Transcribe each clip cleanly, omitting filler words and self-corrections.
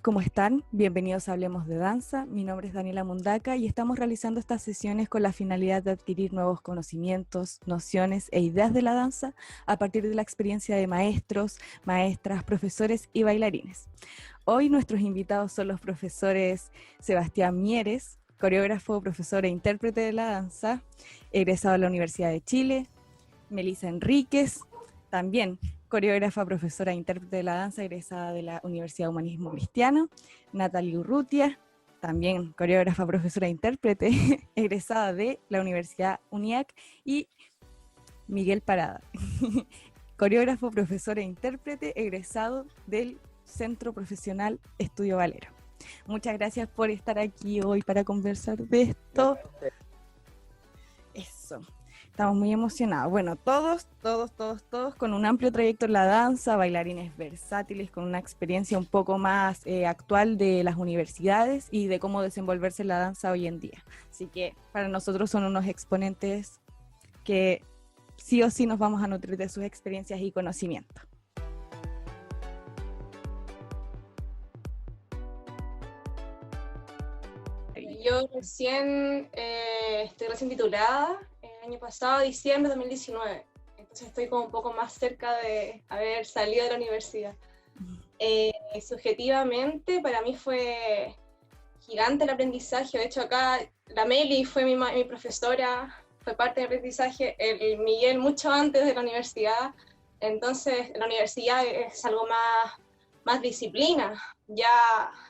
¿cómo están? Bienvenidos a Hablemos de Danza. Mi nombre es Daniela Mundaca y estamos realizando estas sesiones con la finalidad de adquirir nuevos conocimientos, nociones e ideas de la danza a partir de la experiencia de maestros, maestras, profesores y bailarines. Hoy nuestros invitados son los profesores Sebastián Mieres, coreógrafo, profesor e intérprete de la danza, egresado de la Universidad de Chile; Melissa Enríquez, también coreógrafa, profesora e intérprete de la danza, egresada de la Universidad de Humanismo Cristiano; Natalie Urrutia, también coreógrafa, profesora e intérprete, egresada de la Universidad UNIAC; y Miguel Parada, coreógrafo, profesor e intérprete, egresado del Centro Profesional Estudio Valero. Muchas gracias por estar aquí hoy para conversar de esto. Eso. Estamos muy emocionados. Bueno, todos con un amplio trayecto en la danza, bailarines versátiles, con una experiencia un poco más actual de las universidades y de cómo desenvolverse en la danza hoy en día. Así que para nosotros son unos exponentes que sí o sí nos vamos a nutrir de sus experiencias y conocimientos. Yo estoy recién titulada, el año pasado, diciembre de 2019, entonces estoy como un poco más cerca de haber salido de la universidad. Subjetivamente para mí fue gigante el aprendizaje. De hecho acá la Meli fue mi profesora, fue parte del aprendizaje, el Miguel mucho antes de la universidad. Entonces la universidad es algo más disciplina, ya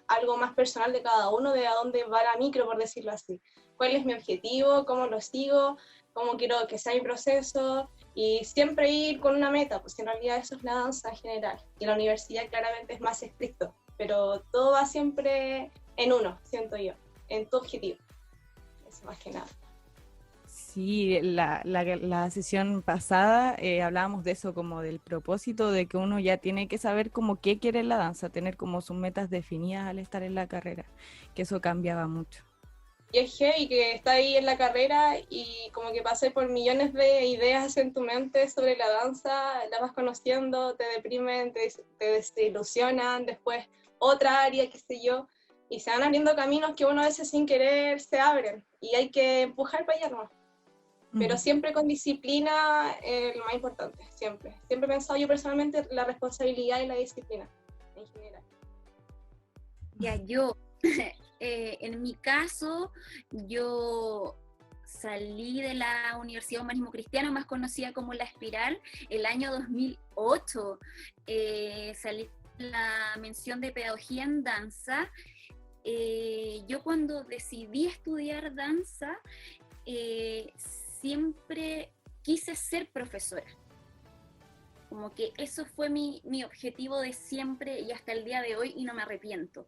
algo más personal de cada uno, de a dónde va la micro, por decirlo así. ¿Cuál es mi objetivo? ¿Cómo lo sigo? ¿Cómo quiero que sea mi proceso? Y siempre ir con una meta, pues en realidad eso es la danza en general. Y la universidad claramente es más estricto, pero todo va siempre en uno, siento yo, en tu objetivo. Eso más que nada. Sí, la sesión pasada hablábamos de eso, como del propósito, de que uno ya tiene que saber como qué quiere en la danza, tener como sus metas definidas al estar en la carrera, que eso cambiaba mucho. Y es heavy que está ahí en la carrera y como que pasé por millones de ideas en tu mente sobre la danza, la vas conociendo, te deprimen, te desilusionan, después otra área, qué sé yo, y se van abriendo caminos que uno a veces sin querer se abren y hay que empujar para allá nomás. Pero siempre con disciplina, lo más importante, siempre. Siempre he pensado yo personalmente la responsabilidad y la disciplina en general. Ya, en mi caso, yo salí de la Universidad de Humanismo Cristiano, más conocida como La Espiral, el año 2008. Salí de la mención de Pedagogía en Danza. Yo cuando decidí estudiar danza, siempre quise ser profesora. Como que eso fue mi objetivo de siempre y hasta el día de hoy, y no me arrepiento.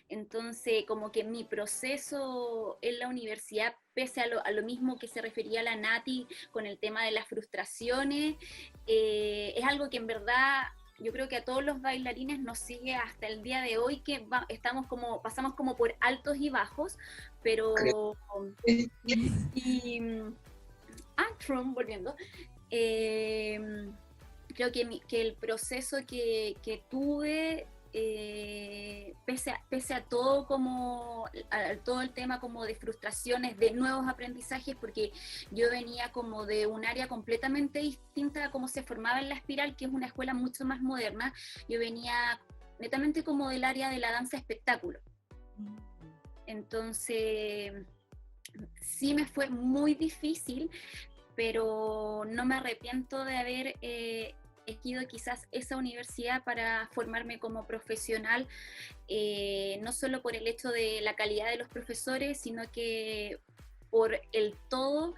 Entonces, como que mi proceso en la universidad, pese a lo mismo que se refería a la Nati con el tema de las frustraciones, es algo que en verdad yo creo que a todos los bailarines nos sigue hasta el día de hoy, que pasamos como por altos y bajos, pero... Trump, volviendo. Creo que el proceso que tuve, pese a todo, a todo el tema como de frustraciones, de nuevos aprendizajes, porque yo venía como de un área completamente distinta a cómo se formaba en La Espiral, que es una escuela mucho más moderna. Yo venía netamente como del área de la danza espectáculo. Entonces sí me fue muy difícil, pero no me arrepiento de haber elegido quizás esa universidad para formarme como profesional, no solo por el hecho de la calidad de los profesores, sino que por el todo,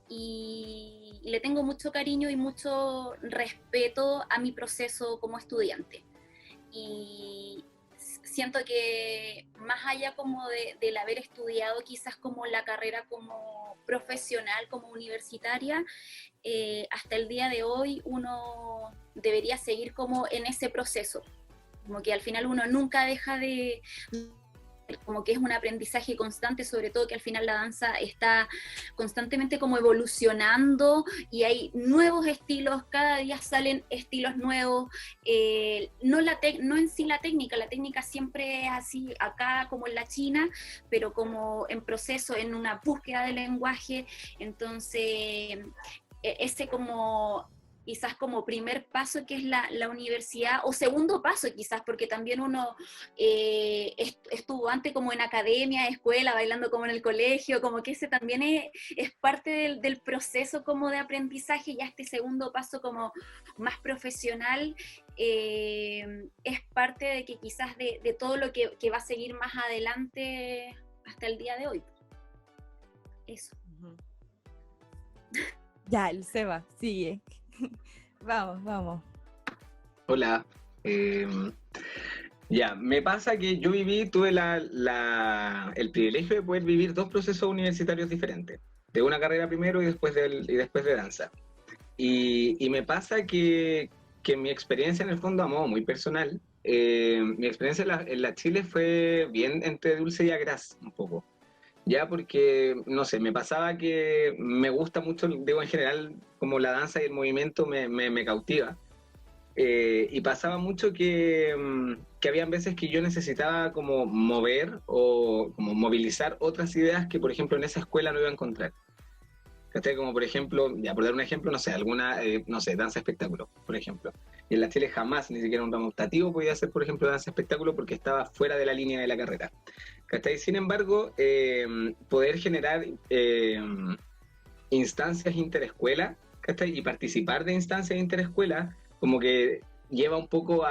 y le tengo mucho cariño y mucho respeto a mi proceso como estudiante. Y siento que más allá como del haber estudiado quizás como la carrera como profesional, como universitaria, hasta el día de hoy uno debería seguir como en ese proceso, como que al final uno nunca deja de como que es un aprendizaje constante, sobre todo que al final la danza está constantemente como evolucionando y hay nuevos estilos, cada día salen estilos nuevos, no en sí la técnica siempre es así acá como en la China, pero como en proceso, en una búsqueda de lenguaje. Entonces ese como quizás como primer paso que es la universidad, o segundo paso quizás, porque también uno estuvo antes como en academia, escuela, bailando como en el colegio, como que ese también es parte del proceso como de aprendizaje. Ya este segundo paso como más profesional es parte de que quizás de todo lo que va a seguir más adelante hasta el día de hoy. Eso. Ya, el Seba, sigue. Vamos. Hola. Ya, me pasa que yo tuve el privilegio de poder vivir 2 procesos universitarios diferentes, de una carrera primero y después de danza. Y me pasa que mi experiencia en el fondo, a modo muy personal, mi experiencia en la Chile fue bien entre dulce y agraz, un poco. Ya, porque, no sé, me pasaba que me gusta mucho, digo, en general, como la danza y el movimiento me cautiva. Y pasaba mucho que habían veces que yo necesitaba como mover o como movilizar otras ideas que, por ejemplo, en esa escuela no iba a encontrar. ¿Cachai? Como por ejemplo, ya por dar un ejemplo, no sé, no sé, danza espectáculo, por ejemplo. Y en la Chile jamás, ni siquiera un ramo optativo podía hacer, por ejemplo, danza espectáculo porque estaba fuera de la línea de la carrera. ¿Cachai? Sin embargo, poder generar instancias interescuela, ¿cachai? Y participar de instancias interescuela, como que lleva un poco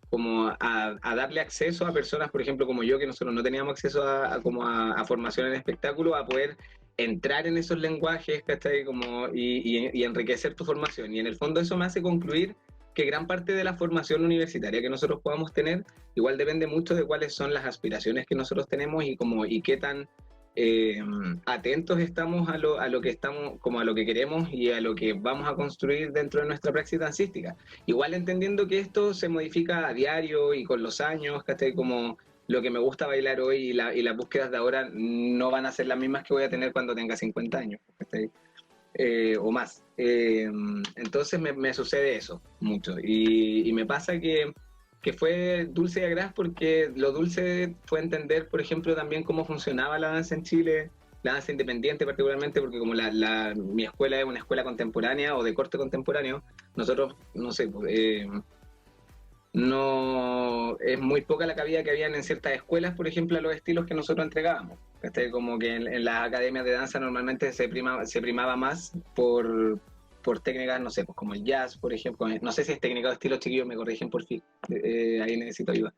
como a darle acceso a personas, por ejemplo, como yo, que nosotros no teníamos acceso a formación en espectáculo, a poder entrar en esos lenguajes, ¿cachai? Como, y enriquecer tu formación. Y en el fondo eso me hace concluir que gran parte de la formación universitaria que nosotros podamos tener igual depende mucho de cuáles son las aspiraciones que nosotros tenemos y qué tan atentos estamos a lo que estamos, como a lo que queremos y a lo que vamos a construir dentro de nuestra praxis dancística. Igual entendiendo que esto se modifica a diario y con los años, ¿cachai? Como lo que me gusta bailar hoy y las búsquedas de ahora no van a ser las mismas que voy a tener cuando tenga 50 años, ¿cachai? O más. Entonces me sucede eso mucho. Y me pasa que fue dulce y agraz porque lo dulce fue entender, por ejemplo, también cómo funcionaba la danza en Chile, la danza independiente particularmente, porque como mi escuela es una escuela contemporánea o de corte contemporáneo, nosotros, no sé, no es muy poca la cabida que habían en ciertas escuelas, por ejemplo, a los estilos que nosotros entregábamos. Como que en las academias de danza normalmente se primaba más por técnicas, no sé, pues como el jazz, por ejemplo. No sé si es técnica o estilo, chiquillos, me corrigen por fin. Ahí necesito ayuda.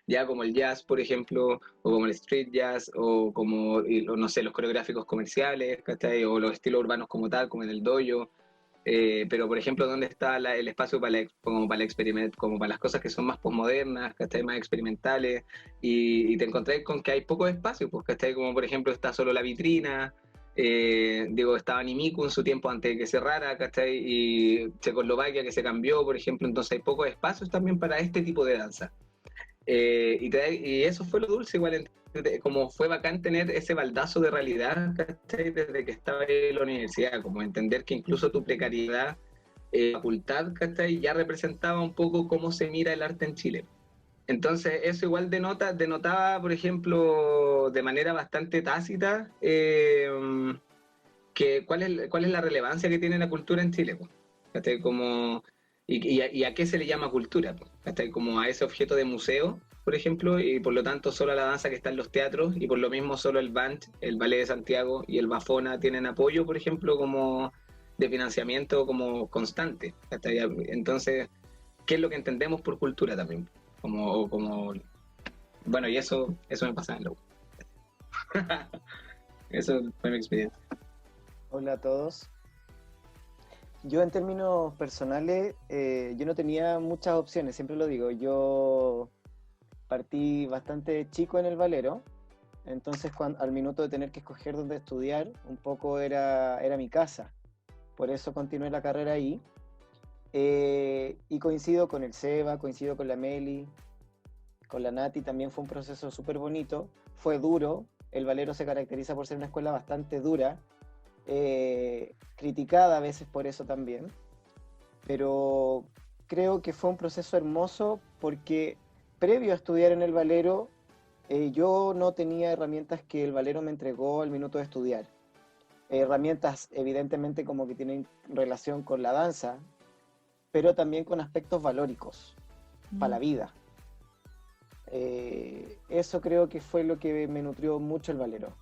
Ya como el jazz, por ejemplo, o como el street jazz, o como, no sé, los coreográficos comerciales, ¿cachai? O los estilos urbanos como tal, como en el dojo. Pero, por ejemplo, ¿dónde está el espacio como para el experimento, como para las cosas que son más posmodernas, ¿cachai? Más experimentales? Y te encontrás con que hay pocos espacios, pues, ¿cachai? Como, por ejemplo, está solo la vitrina, estaba Nimiku en su tiempo antes de que cerrara, ¿cachai? Y Checoslovaquia que se cambió, por ejemplo, entonces hay pocos espacios también para este tipo de danza. Y eso fue lo dulce, igual, como fue bacán tener ese baldazo de realidad, ¿cachai? Desde que estaba en la universidad, como entender que incluso tu precariedad, facultad, ¿cachai? Ya representaba un poco cómo se mira el arte en Chile. Entonces eso igual denotaba, por ejemplo, de manera bastante tácita, cuál es la relevancia que tiene la cultura en Chile, pues, ¿cachai? Como, y a qué se le llama cultura, pues, ¿cachai? Como a ese objeto de museo, por ejemplo, y por lo tanto solo a la danza que está en los teatros, y por lo mismo solo el BANT, el Ballet de Santiago y el Bafona tienen apoyo, por ejemplo, como de financiamiento como constante, ¿cachai? Entonces, ¿qué es lo que entendemos por cultura también? Bueno, y eso me pasa en la U. Eso fue mi experiencia. Hola a todos. Yo en términos personales, yo no tenía muchas opciones, siempre lo digo. Yo partí bastante chico en el Valero, entonces al minuto de tener que escoger dónde estudiar, un poco era mi casa. Por eso continué la carrera ahí. Y coincido con el Seba, coincido con la Meli. con la Nati también fue un proceso súper bonito, fue duro, el Valero se caracteriza por ser una escuela bastante dura, criticada a veces por eso también, pero creo que fue un proceso hermoso porque previo a estudiar en el Valero, yo no tenía herramientas que el Valero me entregó al minuto de estudiar. Herramientas evidentemente como que tienen relación con la danza, pero también con aspectos valóricos para la vida. Eso creo que fue lo que me nutrió mucho el Valero.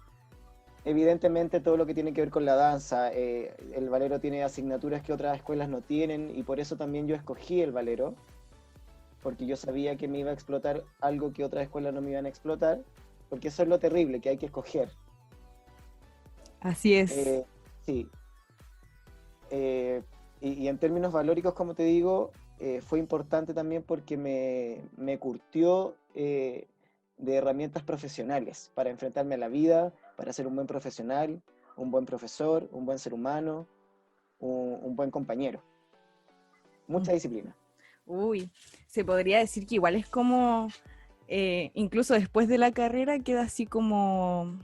Evidentemente todo lo que tiene que ver con la danza, el Valero tiene asignaturas que otras escuelas no tienen y por eso también yo escogí el Valero, porque yo sabía que me iba a explotar algo que otras escuelas no me iban a explotar, porque eso es lo terrible, que hay que escoger. Así es. Sí. Y en términos valóricos, como te digo, fue importante también porque me curtió de herramientas profesionales para enfrentarme a la vida, para ser un buen profesional, un buen profesor, un buen ser humano, un buen compañero. Mucha disciplina. Uy, se podría decir que igual es como, incluso después de la carrera queda así como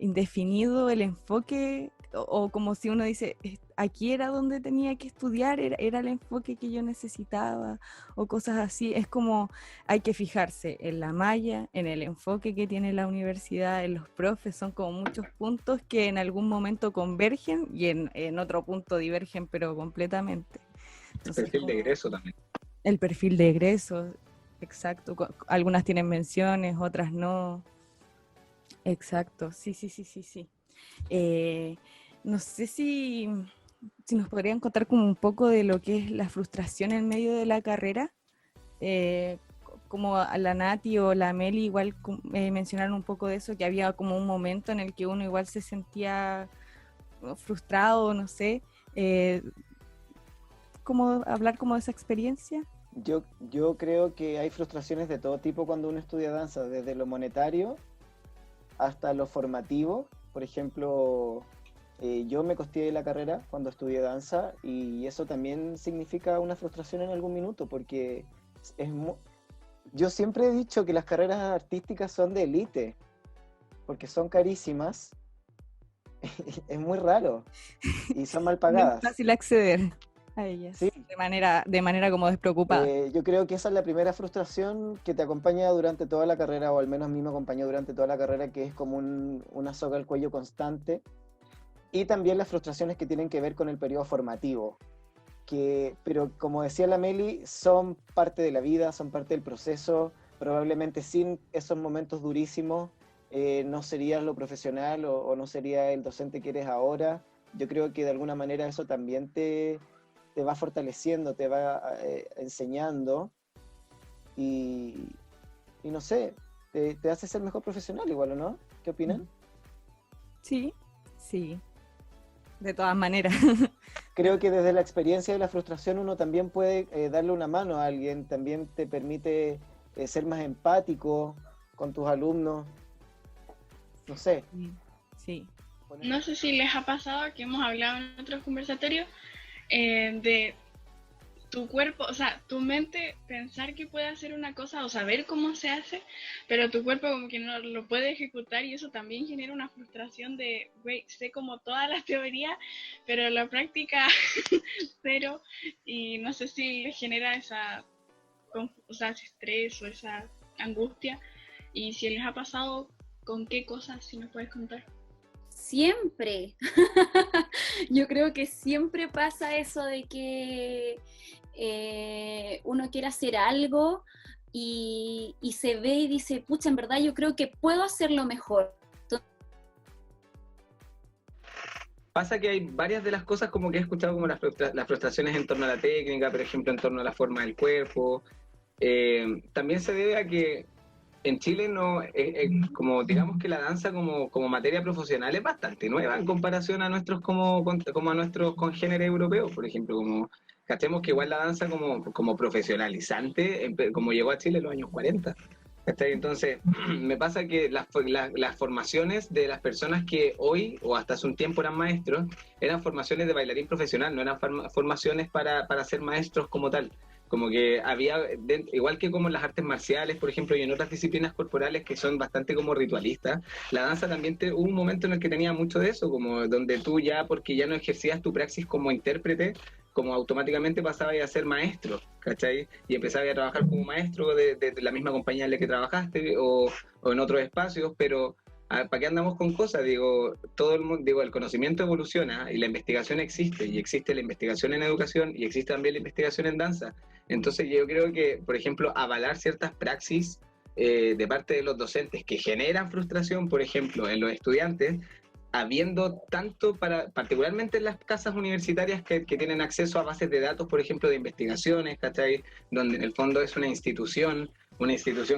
indefinido el enfoque, o como si uno dice, aquí era donde tenía que estudiar, era el enfoque que yo necesitaba, o cosas así. Es como hay que fijarse en la malla, en el enfoque que tiene la universidad, en los profes, son como muchos puntos que en algún momento convergen y en otro punto divergen, pero completamente. Entonces, el perfil de egreso también. El perfil de egreso, exacto. Algunas tienen menciones, otras no. Exacto, sí. No sé si nos podrían contar como un poco de lo que es la frustración en medio de la carrera. Como a la Nati o la Meli igual mencionaron un poco de eso, que había como un momento en el que uno igual se sentía frustrado, no sé. ¿Cómo hablar como de esa experiencia? Yo creo que hay frustraciones de todo tipo cuando uno estudia danza, desde lo monetario hasta lo formativo. Por ejemplo, yo me costeé la carrera cuando estudié danza y eso también significa una frustración en algún minuto, porque yo siempre he dicho que las carreras artísticas son de élite, porque son carísimas, es muy raro y son mal pagadas. No es fácil acceder a ellas, sí. de manera como despreocupada. Yo creo que esa es la primera frustración que te acompaña durante toda la carrera, o al menos a mí me acompañó durante toda la carrera, que es como una soga al cuello constante. Y también las frustraciones que tienen que ver con el periodo formativo, pero como decía la Meli, son parte de la vida, son parte del proceso. Probablemente sin esos momentos durísimos no serías lo profesional o no sería el docente que eres ahora. Yo creo que de alguna manera eso también te va fortaleciendo, te va enseñando y no sé, te hace ser mejor profesional igual, ¿o no? ¿Qué opinan? Sí, de todas maneras. Creo que desde la experiencia y la frustración uno también puede darle una mano a alguien, también te permite ser más empático con tus alumnos, no sé. Sí. No sé si les ha pasado que hemos hablado en otros conversatorios de tu cuerpo, o sea, tu mente pensar que puede hacer una cosa o saber cómo se hace, pero tu cuerpo como que no lo puede ejecutar y eso también genera una frustración de, güey, sé como toda la teoría, pero la práctica cero, y no sé si les genera ese estrés o esa angustia, y si les ha pasado, ¿con qué cosas? Si nos puedes contar. Siempre. Yo creo que siempre pasa eso de que uno quiere hacer algo y se ve y dice, pucha, en verdad yo creo que puedo hacerlo mejor. Pasa que hay varias de las cosas como que he escuchado como las frustraciones en torno a la técnica, por ejemplo, en torno a la forma del cuerpo. También se debe a que en Chile no, como digamos que la danza como materia profesional es bastante nueva en comparación a nuestros como a nuestros congéneres europeos, por ejemplo, como cachemos que igual la danza como profesionalizante, como llegó a Chile en los años 40. Entonces, me pasa que las formaciones de las personas que hoy, o hasta hace un tiempo eran maestros, eran formaciones de bailarín profesional, no eran formaciones para ser maestros como tal. Como que había, igual que como en las artes marciales, por ejemplo, y en otras disciplinas corporales que son bastante como ritualistas, la danza también hubo un momento en el que tenía mucho de eso, como donde tú ya, porque ya no ejercías tu praxis como intérprete, como automáticamente pasabas a ser maestro, ¿cachai? Y empezabas a trabajar como maestro de la misma compañía en la que trabajaste o en otros espacios, pero ¿para qué andamos con cosas? Digo, todo el mundo, digo, el conocimiento evoluciona y la investigación existe, y existe la investigación en educación y existe también la investigación en danza. Entonces yo creo que, por ejemplo, avalar ciertas praxis de parte de los docentes que generan frustración, por ejemplo, en los estudiantes, habiendo tanto particularmente en las casas universitarias que tienen acceso a bases de datos, por ejemplo, de investigaciones, ¿cachai? Donde en el fondo es una institución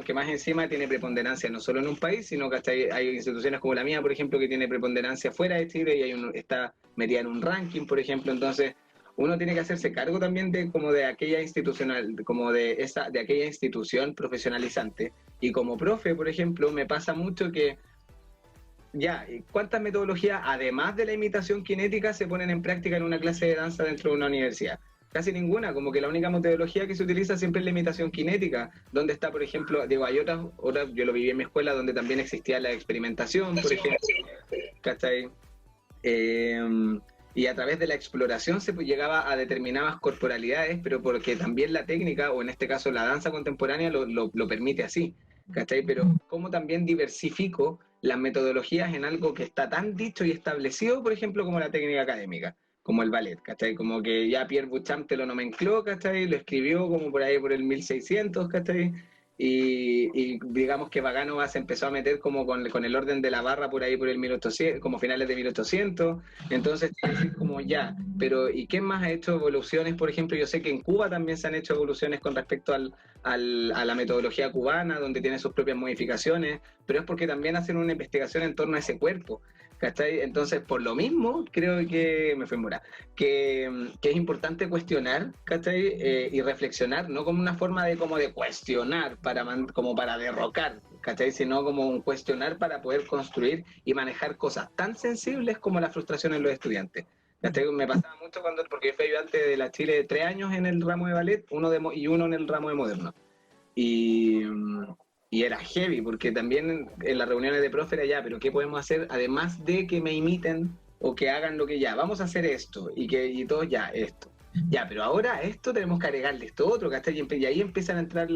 que más encima tiene preponderancia no solo en un país, sino que hay instituciones como la mía, por ejemplo, que tiene preponderancia fuera de Chile y está metida en un ranking, por ejemplo. Entonces, uno tiene que hacerse cargo también de como de aquella institucional, como de aquella institución profesionalizante. Y como profe, por ejemplo, me pasa mucho que ya, ¿cuántas metodologías, además de la imitación cinética, se ponen en práctica en una clase de danza dentro de una universidad? Casi ninguna, como que la única metodología que se utiliza siempre es la imitación cinética, donde está, por ejemplo, digo, hay otras, yo lo viví en mi escuela donde también existía la experimentación, por ejemplo, ¿cachai? Y a través de la exploración se llegaba a determinadas corporalidades, pero porque también la técnica, o en este caso la danza contemporánea, lo permite así, ¿cachai? Pero cómo también diversifico las metodologías en algo que está tan dicho y establecido, por ejemplo, como la técnica académica, como el ballet, ¿cachai? Como que ya Pierre Boucham te lo nomencló, ¿cachai? Lo escribió como por ahí por el 1600, ¿cachai? Y digamos que Vaganova se empezó a meter como con el orden de la barra por ahí por el 1800, como finales de 1800, entonces como ya, pero ¿y quién más ha hecho evoluciones? Por ejemplo, yo sé que en Cuba también se han hecho evoluciones con respecto a la metodología cubana, donde tiene sus propias modificaciones, pero es porque también hacen una investigación en torno a ese cuerpo, ¿cachai? Entonces, por lo mismo, creo que me fue en mora, que es importante cuestionar, ¿cachai? Y reflexionar, no como una forma de como de cuestionar, como para derrocar, ¿cachai? Sino como un cuestionar para poder construir y manejar cosas tan sensibles como la frustración en los estudiantes. ¿Cachai? Me pasaba mucho porque yo fui ayudante de la Chile 3 años en el ramo de ballet, y uno en el ramo de moderno. Y, y era heavy, porque también en las reuniones de profe era ya, pero ¿qué podemos hacer además de que me imiten o que hagan lo que ya? Vamos a hacer esto y todos ya, esto. Ya, pero ahora esto tenemos que agregarle esto otro, ¿cachai? Y ahí empiezan a entrar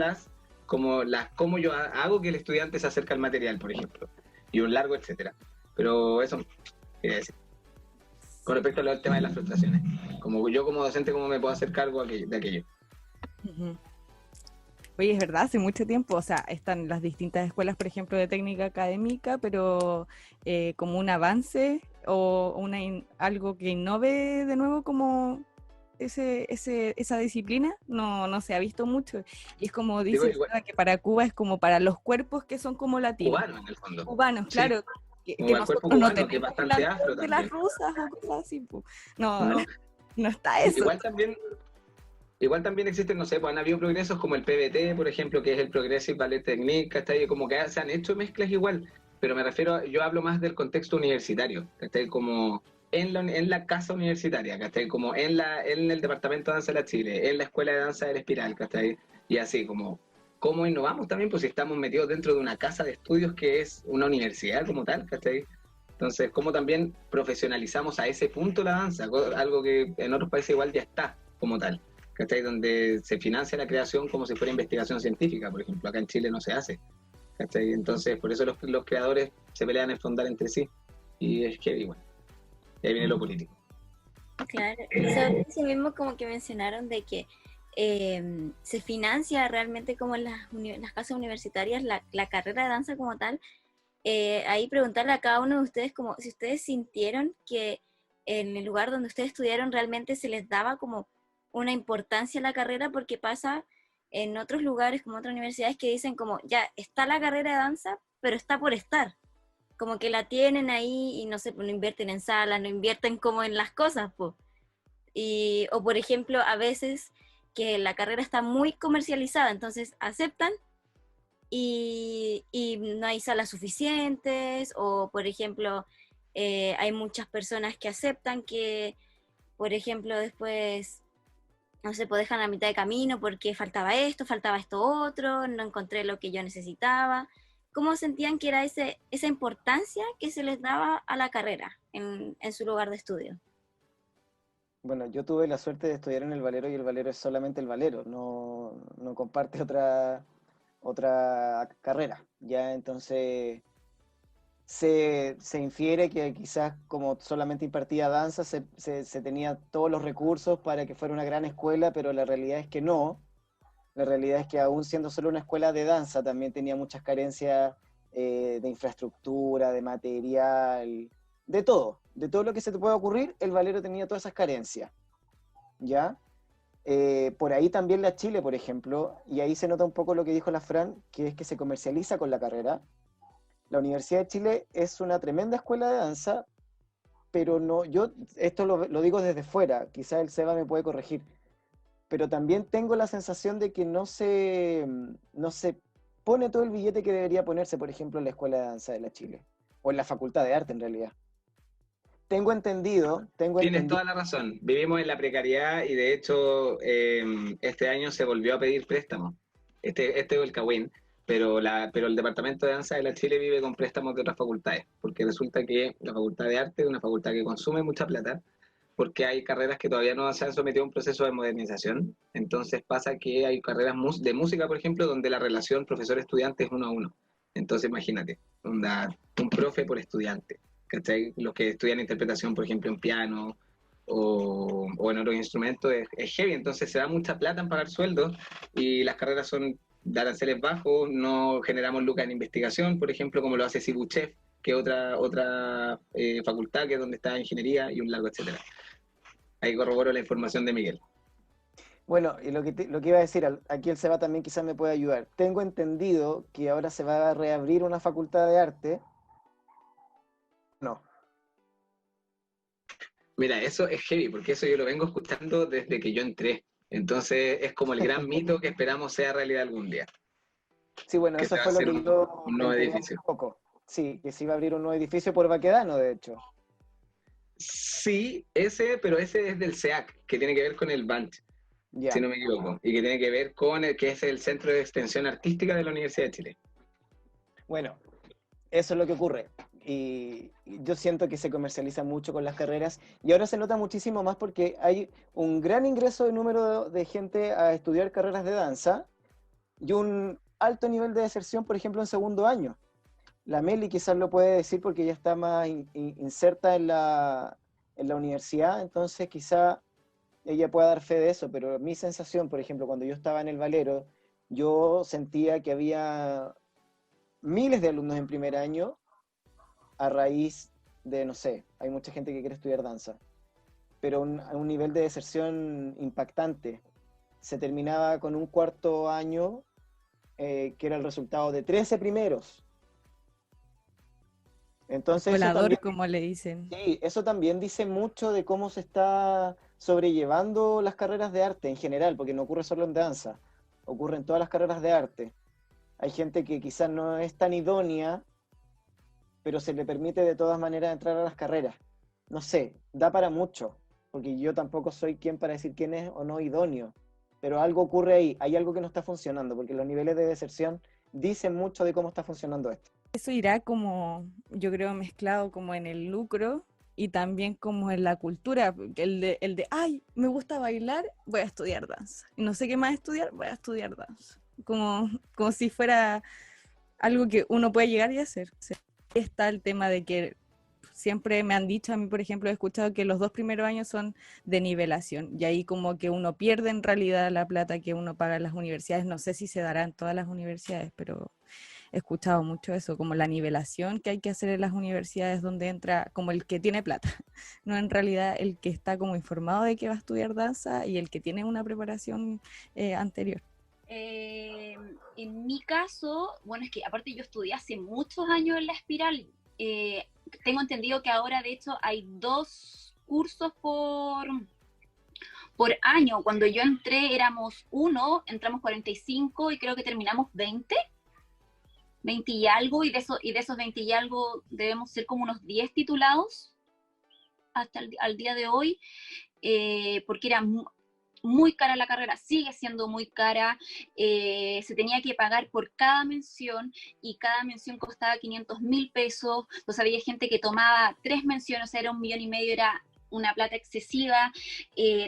cómo yo hago que el estudiante se acerque al material, por ejemplo, y un largo, etcétera. Pero eso quería decir. Con respecto al tema de las frustraciones, como yo como docente, ¿cómo me puedo hacer cargo de aquello? Uh-huh. Oye, es verdad, hace mucho tiempo, o sea, están las distintas escuelas, por ejemplo, de técnica académica, pero como un avance o algo que innove de nuevo como esa disciplina, no se ha visto mucho. Y es como dice que para Cuba es como para los cuerpos que son como latinos. Cubanos, en el fondo. Cubanos, claro. Sí. Que nosotros cubano, no tenemos que es bastante afro de también. las rusas o cosas así, pues. No está eso. Igual también existen, no sé, pues han habido progresos como el PBT, por ejemplo, que es el Progressive Ballet Technique, ¿cachai? Como que se han hecho mezclas igual, pero me refiero, yo hablo más del contexto universitario, ¿cachai? Como en la casa universitaria, ¿cachai? Como en el Departamento de Danza de la Chile, en la Escuela de Danza del Espiral, ¿cachai? Y así, como cómo innovamos también, pues si estamos metidos dentro de una casa de estudios que es una universidad como tal, ¿cachai? Entonces, cómo también profesionalizamos a ese punto la danza, algo que en otros países igual ya está como tal. ¿Cachai? Donde se financia la creación como si fuera investigación científica, por ejemplo, acá en Chile no se hace, ¿cachai? Entonces, por eso los creadores se pelean en fondar entre sí, y es que, bueno, ahí viene lo político. Claro, sobre eso mismo como que mencionaron de que se financia realmente como en las casas universitarias la carrera de danza como tal. Ahí preguntarle a cada uno de ustedes como si ustedes sintieron que en el lugar donde ustedes estudiaron realmente se les daba como una importancia a la carrera, porque pasa en otros lugares como otras universidades que dicen como ya está la carrera de danza, pero está por estar, como que la tienen ahí y no sé, no invierten en salas, no invierten como en las cosas, pues. O por ejemplo a veces que la carrera está muy comercializada, entonces aceptan y no hay salas suficientes, o por ejemplo hay muchas personas que aceptan que, por ejemplo, después no sé, pues dejan a mitad de camino porque faltaba esto otro, no encontré lo que yo necesitaba. ¿Cómo sentían que era esa importancia que se les daba a la carrera en su lugar de estudio? Bueno, yo tuve la suerte de estudiar en el Valero y el Valero es solamente el Valero, no comparte otra carrera, ¿ya? Entonces se infiere que quizás como solamente impartía danza se tenía todos los recursos para que fuera una gran escuela, pero la realidad es que no. La realidad es que aún siendo solo una escuela de danza también tenía muchas carencias de infraestructura, de material, de todo lo que se te pueda ocurrir, el Valero tenía todas esas carencias, ¿ya? Por ahí también la Chile, por ejemplo, y ahí se nota un poco lo que dijo la Fran, que es que se comercializa con la carrera. La Universidad de Chile es una tremenda escuela de danza, pero no, yo esto lo digo desde fuera, quizás el Seba me puede corregir, pero también tengo la sensación de que no se pone todo el billete que debería ponerse, por ejemplo, en la Escuela de Danza de la Chile, o en la Facultad de Arte en realidad. Tengo entendido. Tienes toda la razón. Vivimos en la precariedad y de hecho este año se volvió a pedir préstamo. Este es el Cawin, pero el Departamento de Danza de la Chile vive con préstamos de otras facultades, porque resulta que la Facultad de Arte es una facultad que consume mucha plata, porque hay carreras que todavía no se han sometido a un proceso de modernización. Entonces pasa que hay carreras de música, por ejemplo, donde la relación profesor-estudiante es 1 a 1. Entonces imagínate, un profe por estudiante. ¿Cachai? Los que estudian interpretación, por ejemplo, en piano o en otros instrumentos, es heavy, entonces se da mucha plata en pagar sueldos y las carreras son de aranceles bajos, no generamos lucas en investigación, por ejemplo, como lo hace Sibuchef, que es otra facultad, que es donde está ingeniería y un largo etcétera. Ahí corroboro la información de Miguel. Bueno, y lo que iba a decir, aquí el Seba también quizás me puede ayudar. Tengo entendido que ahora se va a reabrir una facultad de arte. No. Mira, eso es heavy, porque eso yo lo vengo escuchando desde que yo entré. Entonces es como el gran mito que esperamos sea realidad algún día. Sí, bueno, Que eso se va a fue lo hacer que yo un me nuevo enteré hace edificio. poco. Sí, que se iba a abrir un nuevo edificio por Baquedano, de hecho. Sí, pero ese es del SEAC, que tiene que ver con el BANCH, Ya. si no me equivoco, y que tiene que ver con el que es el Centro de Extensión Artística de la Universidad de Chile. Bueno, eso es lo que ocurre. Y yo siento que se comercializa mucho con las carreras y ahora se nota muchísimo más porque hay un gran ingreso de número de gente a estudiar carreras de danza y un alto nivel de deserción, por ejemplo, en segundo año. La Meli quizás lo puede decir porque ella está más inserta en la universidad, entonces quizá ella pueda dar fe de eso, pero mi sensación, por ejemplo, cuando yo estaba en el Valero, yo sentía que había miles de alumnos en primer año a raíz de, no sé, hay mucha gente que quiere estudiar danza, pero a un nivel de deserción impactante. Se terminaba con un cuarto año que era el resultado de 13 primeros. Entonces, Colador, como le dicen. sí, eso también dice mucho de cómo se está sobrellevando las carreras de arte en general, porque no ocurre solo en danza, ocurre en todas las carreras de arte. Hay gente que quizás no es tan idónea, pero se le permite de todas maneras entrar a las carreras. No sé, da para mucho, porque yo tampoco soy quien para decir quién es o no idóneo, pero algo ocurre ahí, hay algo que no está funcionando, porque los niveles de deserción dicen mucho de cómo está funcionando esto. Eso irá como, yo creo, mezclado como en el lucro y también como en la cultura, ay, me gusta bailar, voy a estudiar danza. Y no sé qué más estudiar, voy a estudiar danza. Como si fuera algo que uno puede llegar y hacer. O sea, está el tema de que siempre me han dicho, a mí por ejemplo he escuchado que los 2 primeros años son de nivelación y ahí como que uno pierde en realidad la plata que uno paga en las universidades. No sé si se dará en todas las universidades, pero he escuchado mucho eso, como la nivelación que hay que hacer en las universidades donde entra como el que tiene plata, no en realidad el que está como informado de que va a estudiar danza y el que tiene una preparación anterior. En mi caso, bueno, es que aparte yo estudié hace muchos años en La Espiral, tengo entendido que ahora de hecho hay 2 cursos por año. Cuando yo entré éramos 1, entramos 45 y creo que terminamos 20 y algo, y de esos 20 y algo debemos ser como unos 10 titulados hasta al día de hoy, porque muy cara la carrera, sigue siendo muy cara, se tenía que pagar por cada mención y cada mención costaba 500.000 pesos, entonces había gente que tomaba 3 menciones, o sea, era 1,5 millones, era una plata excesiva.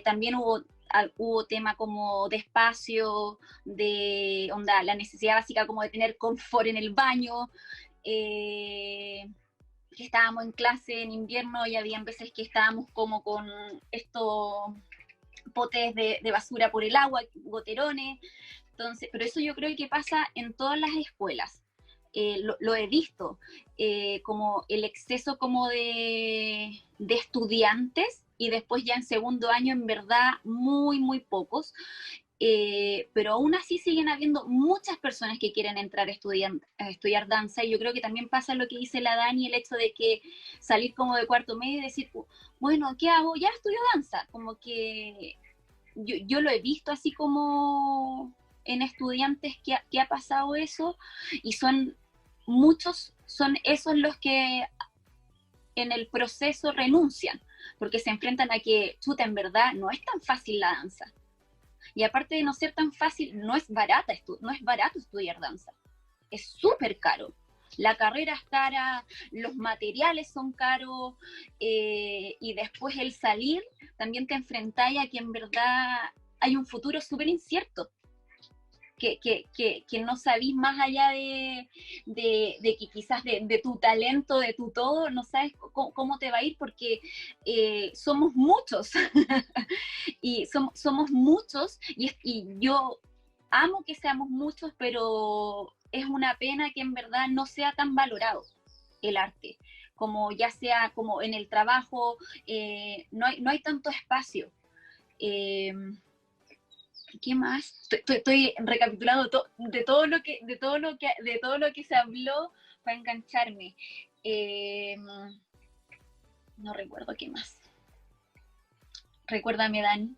También hubo tema como de espacio, de onda, la necesidad básica como de tener confort en el baño, que estábamos en clase en invierno y había veces que estábamos como con estos potes de basura por el agua, goterones. Entonces, pero eso yo creo que pasa en todas las escuelas. Lo he visto, como el exceso como de estudiantes, y después ya en segundo año en verdad muy, muy pocos. Pero aún así siguen habiendo muchas personas que quieren entrar a estudiar danza, y yo creo que también pasa lo que dice la Dani, el hecho de que salir como de cuarto medio y decir, bueno, ¿qué hago? Ya estudio danza, como que yo lo he visto así como en estudiantes que ha pasado eso, y son muchos, son esos los que en el proceso renuncian, porque se enfrentan a que, chuta, en verdad no es tan fácil la danza. Y aparte de no ser tan fácil, no es barato estudiar danza. Es súper caro. La carrera es cara, los materiales son caros, y después el salir, también te enfrentáis a que en verdad hay un futuro súper incierto. Que no sabís más allá de que quizás de tu talento, de tu todo, no sabes cómo te va a ir, porque somos muchos. Y somos muchos, y yo amo que seamos muchos, pero es una pena que en verdad no sea tan valorado el arte, como ya sea como en el trabajo, no hay tanto espacio. ¿Qué más? Estoy recapitulando de todo lo que se habló para engancharme. No recuerdo qué más. Recuérdame, Dani.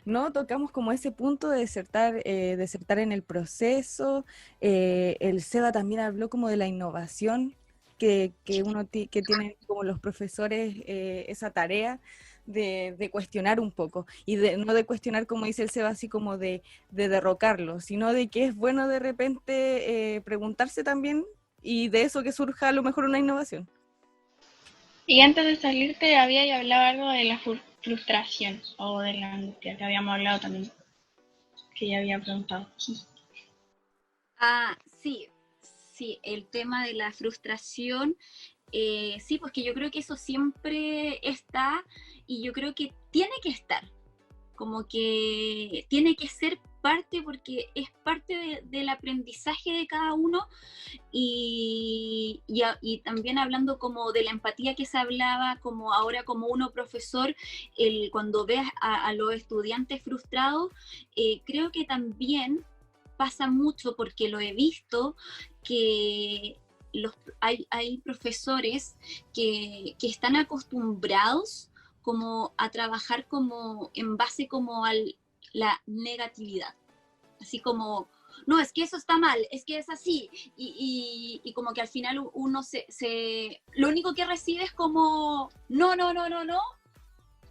No, tocamos como ese punto de desertar en el proceso. El Seba también habló como de la innovación que tienen como los profesores, esa tarea de cuestionar un poco, y no de cuestionar, como dice el Seba, así como de derrocarlo, sino de que es bueno de repente preguntarse también, y de eso que surja a lo mejor una innovación. Y antes de salirte había hablado algo de la frustración o de la angustia, que habíamos hablado también, que ya había preguntado. Sí, el tema de la frustración, sí, porque yo creo que eso siempre está, y yo creo que tiene que estar, como que tiene que ser parte, porque es parte del aprendizaje de cada uno, y también hablando como de la empatía que se hablaba, como ahora como uno profesor, cuando ves a los estudiantes frustrados, creo que también pasa mucho, porque lo he visto, que hay profesores que están acostumbrados como a trabajar como en base como a la negatividad, así como, no, es que eso está mal, es que es así, y como que al final uno lo único que recibe es como, no,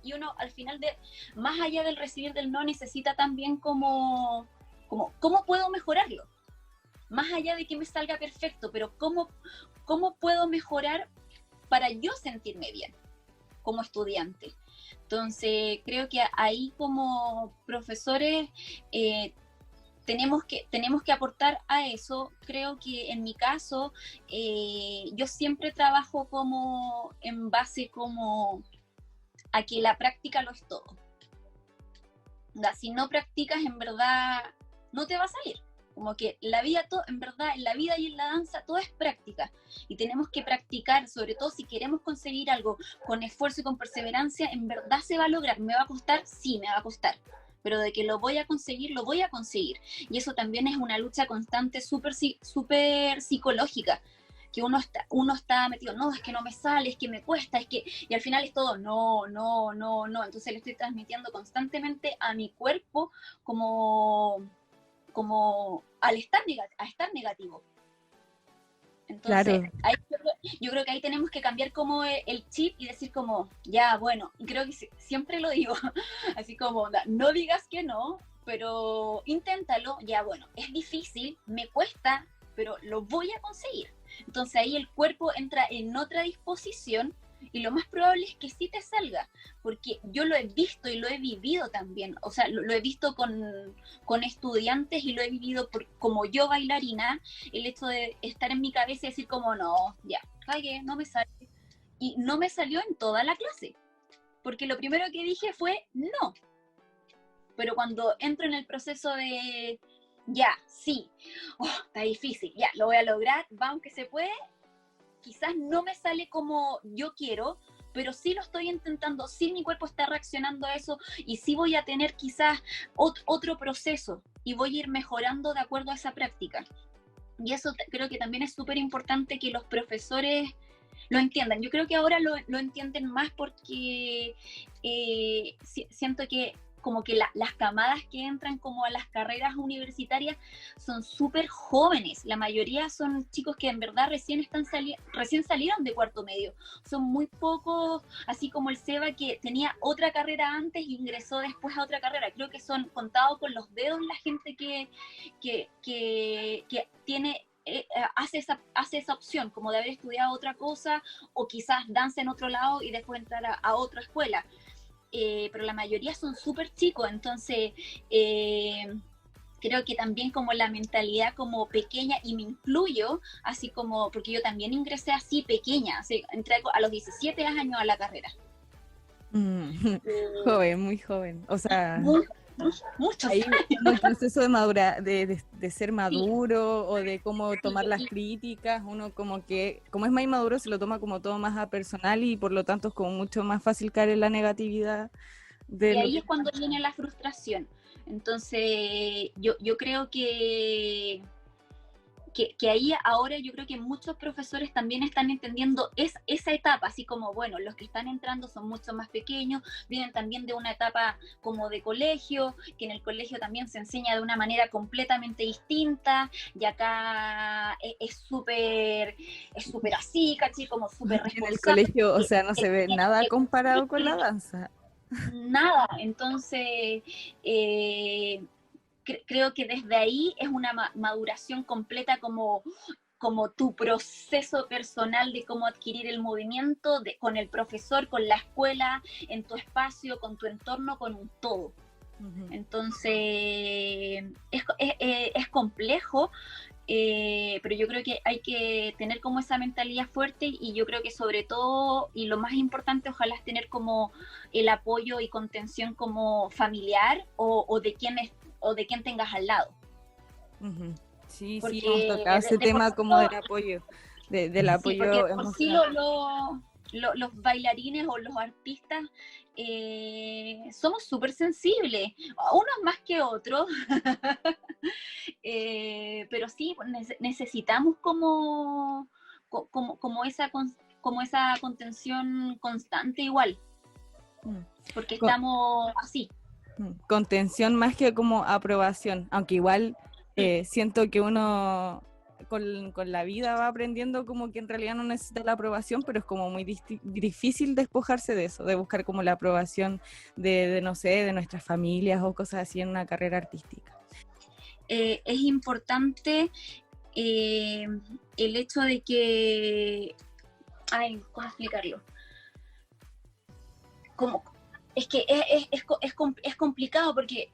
y uno al final, más allá del recibir del no, necesita también como ¿cómo puedo mejorarlo? Más allá de que me salga perfecto, pero ¿cómo puedo mejorar para yo sentirme bien como estudiante? Entonces, creo que ahí como profesores tenemos que aportar a eso. Creo que en mi caso, yo siempre trabajo como en base como a que la práctica lo es todo. Si no practicas, en verdad no te va a salir. Como que la vida, en verdad, en la vida y en la danza todo es práctica, y tenemos que practicar, sobre todo si queremos conseguir algo con esfuerzo y con perseverancia. En verdad se va a lograr. ¿Me va a costar? Sí, me va a costar, pero de que lo voy a conseguir, lo voy a conseguir. Y eso también es una lucha constante, súper psicológica, que uno está metido, no, es que no me sale, es que me cuesta, y al final es todo, no, entonces le estoy transmitiendo constantemente a mi cuerpo como a estar negativo. Entonces, Claro. yo creo que ahí tenemos que cambiar como el chip y decir como, ya, bueno, y creo que siempre lo digo, así como, no digas que no, pero inténtalo, ya, bueno, es difícil, me cuesta, pero lo voy a conseguir. Entonces ahí el cuerpo entra en otra disposición y lo más probable es que sí te salga, porque yo lo he visto y lo he vivido también, o sea, lo he visto con estudiantes y lo he vivido como yo bailarina, el hecho de estar en mi cabeza y decir como, no, ya, cagué, no me sale, y no me salió en toda la clase, porque lo primero que dije fue no, pero cuando entro en el proceso de, ya, sí, está difícil, ya, lo voy a lograr, va aunque se puede, quizás no me sale como yo quiero, pero sí lo estoy intentando, sí mi cuerpo está reaccionando a eso y sí voy a tener quizás otro proceso y voy a ir mejorando de acuerdo a esa práctica. Y eso creo que también es súper importante que los profesores lo entiendan. Yo creo que ahora lo entienden más porque siento que como que las camadas que entran como a las carreras universitarias son súper jóvenes. La mayoría son chicos que en verdad recién salieron de cuarto medio. Son muy pocos, así como el Seba que tenía otra carrera antes e ingresó después a otra carrera. Creo que son contados con los dedos la gente que tiene hace esa opción, como de haber estudiado otra cosa o quizás danza en otro lado y después entrar a otra escuela. Pero la mayoría son súper chicos, entonces creo que también como la mentalidad como pequeña, y me incluyo, así como, porque yo también ingresé así pequeña, así, entré a los 17 años a la carrera. Joven, muy joven. O sea, muchos ahí años. como el proceso de ser maduro o de cómo tomar las críticas, uno como que, como es más inmaduro, se lo toma como todo más a personal y por lo tanto es como mucho más fácil caer en la negatividad de Y lo ahí que... es cuando viene la frustración. Entonces, yo creo que ahí ahora yo creo que muchos profesores también están entendiendo esa etapa, así como, bueno, los que están entrando son mucho más pequeños, vienen también de una etapa como de colegio, que en el colegio también se enseña de una manera completamente distinta, y acá es súper así, ¿cachai? Como súper En el responsable. colegio, o sea, no se ve nada comparado con la danza. Nada, entonces creo que desde ahí es una maduración completa como tu proceso personal de cómo adquirir el movimiento con el profesor, con la escuela, en tu espacio, con tu entorno, con un todo. Entonces es complejo, pero yo creo que hay que tener como esa mentalidad fuerte, y yo creo que sobre todo, y lo más importante, ojalá es tener como el apoyo y contención como familiar o de quien tengas al lado. Sí, Porque sí, hemos tocado ese tema como del apoyo, del apoyo porque por sí emocional. los bailarines o los artistas somos súper sensibles, unos más que otros, pero sí necesitamos como esa contención constante igual, porque estamos así. Contención más que como aprobación, aunque igual siento que uno con la vida va aprendiendo como que en realidad no necesita la aprobación, pero es como muy difícil despojarse de eso, de buscar como la aprobación de no sé, de nuestras familias o cosas así en una carrera artística. Es importante el hecho de que, ¿cómo explicarlo? Es que es complicado porque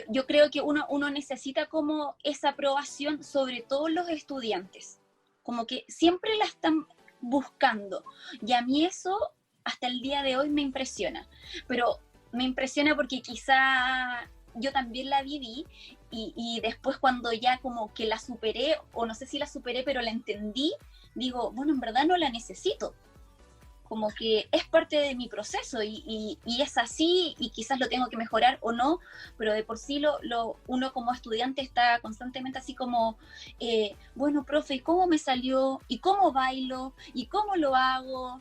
yo creo que uno necesita como esa aprobación, sobre todo los estudiantes, como que siempre la están buscando, y a mí eso hasta el día de hoy me impresiona, pero me impresiona porque quizá yo también la viví, y después cuando ya como que la superé, o no sé si la superé, pero la entendí, digo, bueno, en verdad no la necesito, como que es parte de mi proceso y es así, y quizás lo tengo que mejorar o no, pero de por sí uno como estudiante está constantemente así como, bueno, profe, ¿y cómo me salió? ¿Y cómo bailo? ¿Y cómo lo hago?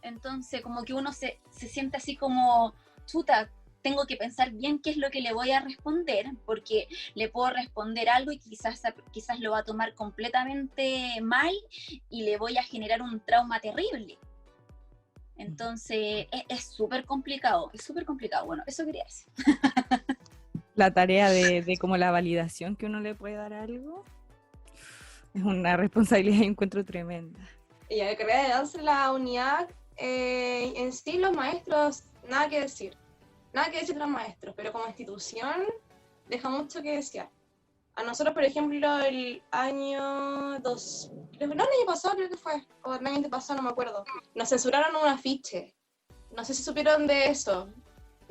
Entonces como que uno se siente así como, chuta, tengo que pensar bien qué es lo que le voy a responder, porque le puedo responder algo y quizás lo va a tomar completamente mal y le voy a generar un trauma terrible. Entonces es súper complicado, Bueno, eso quería decir. La tarea de como la validación que uno le puede dar a algo es una responsabilidad y encuentro tremenda. Y la carrera de danza en la UNIAC, en sí los maestros, nada que decir de los maestros, pero como institución deja mucho que desear. A nosotros, por ejemplo, el año el año pasado creo que fue, o el año antepasado, no me acuerdo, nos censuraron un afiche. No sé si supieron de eso,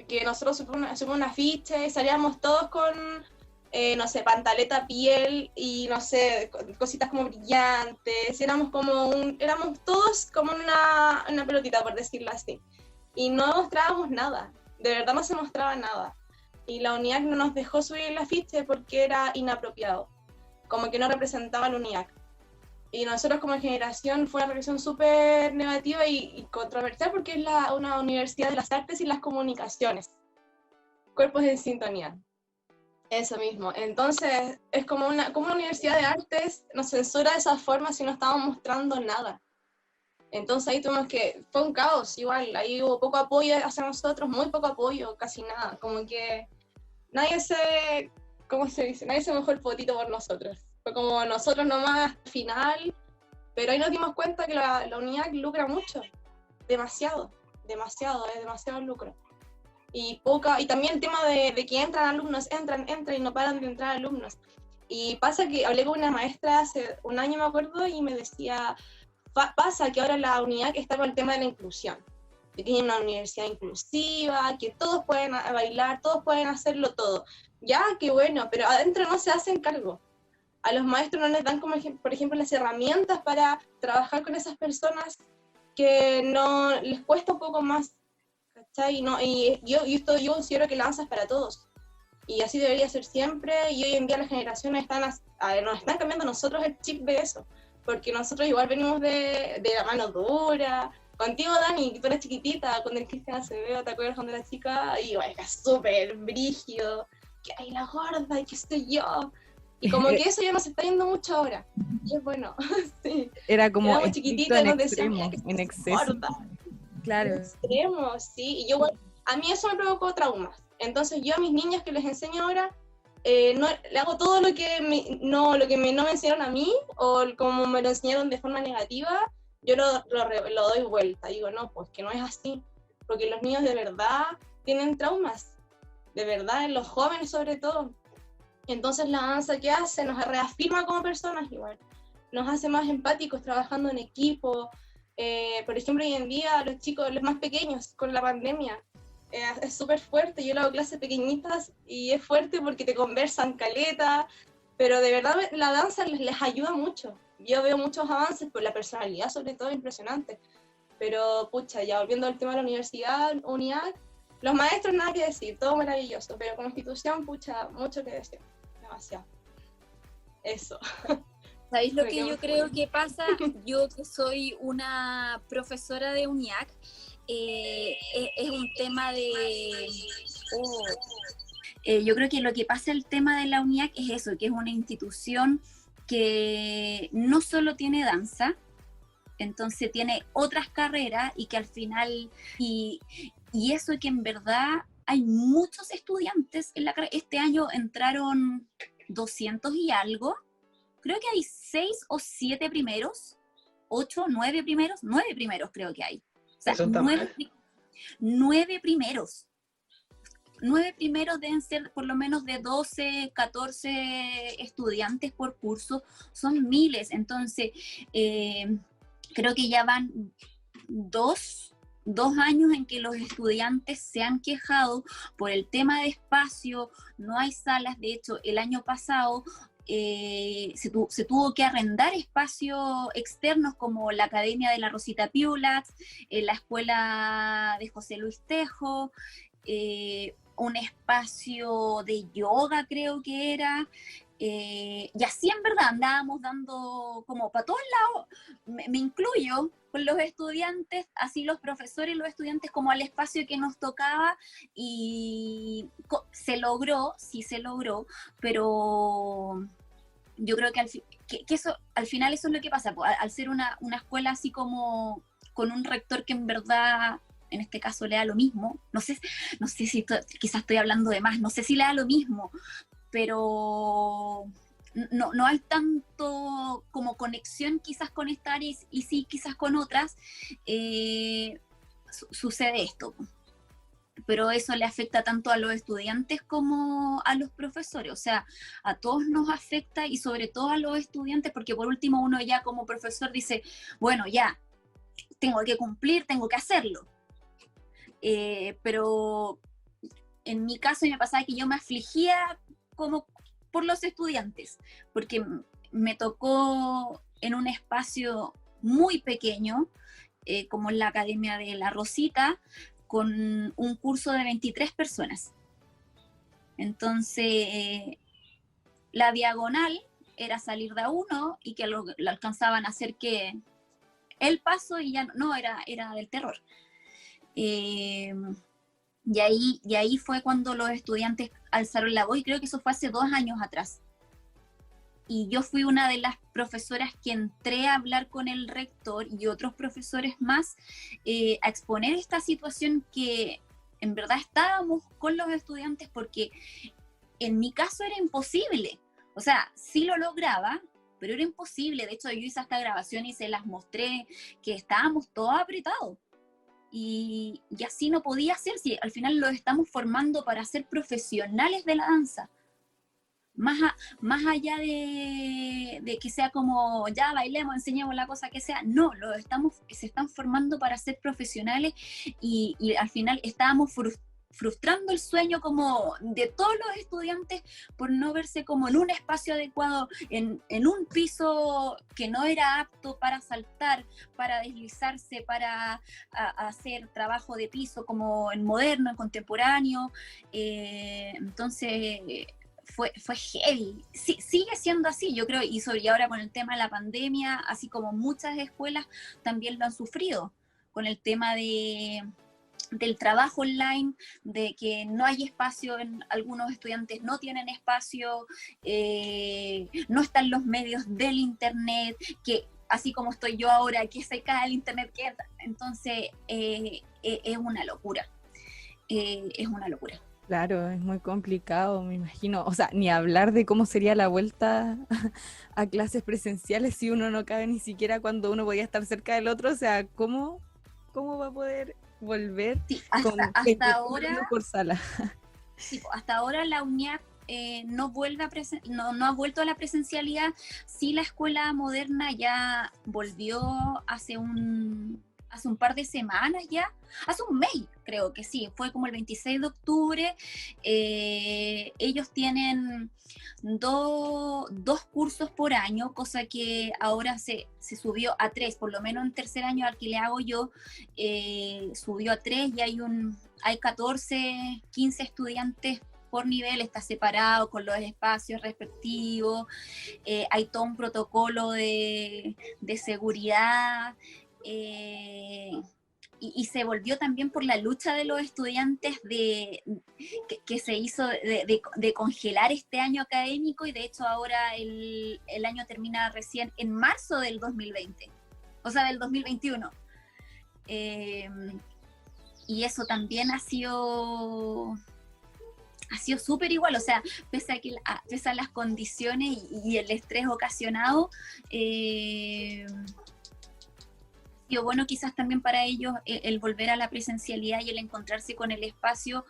que nosotros subimos un afiche y salíamos todos con, no sé, pantaleta piel y, no sé, cositas como brillantes, éramos todos como una pelotita, por decirlo así, y no mostrábamos nada, de verdad no se mostraba nada. Y la UNIAC no nos dejó subir el afiche porque era inapropiado, como que no representaba a la UNIAC. Y nosotros como generación fue una reacción súper negativa y controversial porque es una universidad de las artes y las comunicaciones. Cuerpos en sintonía. Eso mismo. Entonces es como una universidad de artes nos censura de esa forma si no estamos mostrando nada. Entonces ahí fue un caos igual, ahí hubo poco apoyo hacia nosotros, muy poco apoyo, casi nada. Como que ¿cómo se dice? Nadie se mojó el potito por nosotros. Fue como nosotros nomás al final, pero ahí nos dimos cuenta que la UNIAC lucra mucho, demasiado lucro. Y también el tema de que entran alumnos, entran y no paran de entrar alumnos. Y pasa que hablé con una maestra hace un año, me acuerdo, y me decía, pasa que ahora la UNIAC está con el tema de la inclusión. Que tiene una universidad inclusiva, que todos pueden bailar, todos pueden hacerlo todo. Ya, qué bueno, pero adentro no se hacen cargo. A los maestros no les dan, como por ejemplo, las herramientas para trabajar con esas personas que no les cuesta un poco más, ¿cachai? Y yo considero que la danza es para todos. Y así debería ser siempre, y hoy en día las generaciones nos están cambiando nosotros el chip de eso, porque nosotros igual venimos de la mano dura. Contigo, Dani, tú eras chiquitita, con el Cristian Acevedo, ¿te acuerdas cuando era chica? Y igual era súper brígido, que hay la gorda y qué sé yo. Y como que eso ya nos está yendo mucho ahora. Y es bueno, sí. Era como éramos chiquititas y nos decían, en exceso. Gorda. Claro. En extremo, sí. Y a mí eso me provocó traumas. Entonces yo a mis niñas que les enseño ahora, le hago todo lo que no me enseñaron a mí, o como me lo enseñaron de forma negativa, yo lo doy vuelta. Digo, no, pues que no es así. Porque los niños de verdad tienen traumas. De verdad, en los jóvenes sobre todo. Entonces la danza que hace nos reafirma como personas igual. Nos hace más empáticos trabajando en equipo. Por ejemplo, hoy en día los chicos, los más pequeños, con la pandemia, es súper fuerte. Yo le hago clases pequeñitas y es fuerte porque te conversan caleta, pero de verdad la danza les ayuda mucho. Yo veo muchos avances por la personalidad, sobre todo, impresionante. Pero, pucha, ya volviendo al tema de la universidad, UNIAC, los maestros nada que decir, todo maravilloso, pero como institución, pucha, mucho que decir, demasiado. Eso. ¿Sabéis lo que yo creo que pasa? Yo que soy una profesora de UNIAC, es un tema de... yo creo que lo que pasa el tema de la UNIAC es eso, que es una institución que no solo tiene danza, entonces tiene otras carreras y que al final, y eso que en verdad hay muchos estudiantes en la carrera. Este año entraron 200 y algo, creo que hay 6 o 7 primeros, 8, 9 primeros, 9 primeros creo que hay. O sea, 9 primeros. 9 primeros deben ser por lo menos de 12, 14 estudiantes por curso, son miles. Entonces, creo que ya van 2 años en que los estudiantes se han quejado por el tema de espacio, no hay salas. De hecho, el año pasado se tuvo que arrendar espacios externos como la Academia de la Rosita Piulac, la Escuela de José Luis Tejo, un espacio de yoga creo que era, Y así en verdad andábamos dando como para todos lados, me incluyo con los estudiantes, así los profesores y los estudiantes como al espacio que nos tocaba, y se logró, sí se logró, pero yo creo que eso, al final eso es lo que pasa, al ser una escuela así como con un rector que en verdad, en este caso, le da lo mismo, no sé si quizás estoy hablando de más, no sé si le da lo mismo, pero no hay tanto como conexión quizás con esta área y sí quizás con otras, sucede esto. Pero eso le afecta tanto a los estudiantes como a los profesores, o sea, a todos nos afecta y sobre todo a los estudiantes, porque por último uno ya como profesor dice, bueno, ya, tengo que cumplir, tengo que hacerlo. Pero en mi caso me pasaba que yo me afligía como por los estudiantes, porque me tocó en un espacio muy pequeño, como en la Academia de la Rosita, con un curso de 23 personas. Entonces, la diagonal era salir de a uno y que lo alcanzaban a hacer que el paso y ya no, era del terror. Y ahí fue cuando los estudiantes alzaron la voz, y creo que eso fue hace 2 años atrás. Y yo fui una de las profesoras que entré a hablar con el rector y otros profesores más, a exponer esta situación que en verdad estábamos con los estudiantes, porque en mi caso era imposible. O sea, sí lo lograba, pero era imposible. De hecho, yo hice esta grabación y se las mostré, que estábamos todos apretados. Y así no podía ser, si al final los estamos formando para ser profesionales de la danza. Más allá de que sea como, ya bailemos, enseñemos la cosa que sea, no, se están formando para ser profesionales, y al final estábamos frustrando el sueño como de todos los estudiantes por no verse como en un espacio adecuado, en un piso que no era apto para saltar, para deslizarse, para hacer trabajo de piso como en moderno, en contemporáneo. Entonces fue heavy. Sí, sigue siendo así, yo creo, y ahora con el tema de la pandemia, así como muchas escuelas también lo han sufrido, con el tema del trabajo online, de que no hay espacio, algunos estudiantes no tienen espacio, no están los medios del internet, que así como estoy yo ahora, que se cae el internet, entonces es una locura, es una locura. Claro, es muy complicado, me imagino. O sea, ni hablar de cómo sería la vuelta a clases presenciales si uno no cabe ni siquiera cuando uno podía estar cerca del otro. O sea, ¿cómo va a poder volver sí, con hasta ahora por sala? Sí, hasta ahora la UNIAC no ha vuelto a la presencialidad. Sí, la escuela moderna ya volvió hace un par de semanas ya, hace un mes creo que sí, fue como el 26 de octubre. Ellos tienen dos cursos por año, cosa que ahora se subió a 3, por lo menos en tercer año al que le hago yo, subió a 3, y hay 14, 15 estudiantes por nivel, está separado con los espacios respectivos, hay todo un protocolo de seguridad, y se volvió también por la lucha de los estudiantes que se hizo de congelar este año académico, y de hecho ahora el año termina recién en marzo del 2020, o sea, del 2021. Y eso también ha sido súper igual, o sea, pese a las condiciones y el estrés ocasionado, y bueno, quizás también para ellos el volver a la presencialidad y el encontrarse con el espacio,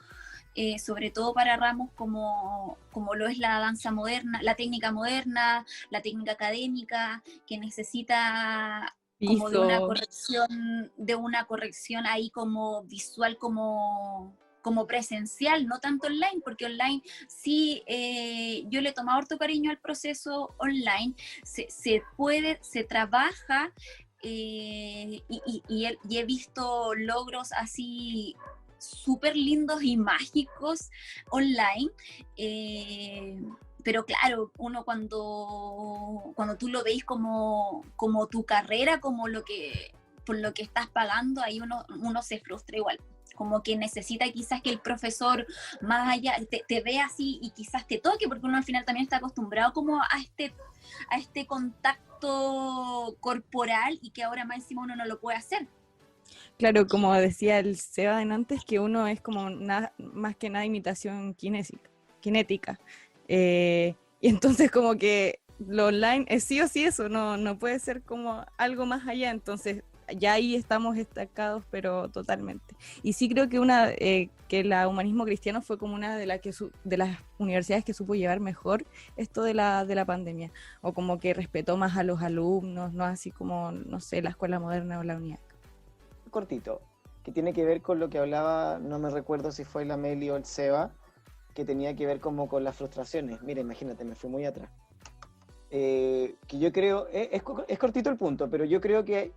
sobre todo para ramos como lo es la danza moderna, la técnica moderna, la técnica académica, que necesita como de una corrección ahí como visual, como presencial, no tanto online, porque online sí, yo le he tomado harto cariño al proceso online, se trabaja, y he visto logros así súper lindos y mágicos online, pero claro, uno cuando tú lo veis como tu carrera, como por lo que estás pagando, ahí uno se frustra igual. Como que necesita quizás que el profesor más allá te vea así y quizás te toque, porque uno al final también está acostumbrado como a este contacto corporal y que ahora más encima uno no lo puede hacer. Claro, como decía el Seba antes, que uno es como más que nada imitación kinética. Y entonces como que lo online es sí o sí eso, no puede ser como algo más allá, entonces ya ahí estamos estancados, pero totalmente. Y sí creo que que la humanismo cristiano fue como una de las universidades que supo llevar mejor esto de la pandemia, o como que respetó más a los alumnos, no así como, no sé, la escuela moderna o la UNIAC. Cortito, que tiene que ver con lo que hablaba, no me recuerdo si fue la Meli o el Seba, que tenía que ver como con las frustraciones. Mira, imagínate, me fui muy atrás. Que yo creo, es cortito el punto, pero yo creo que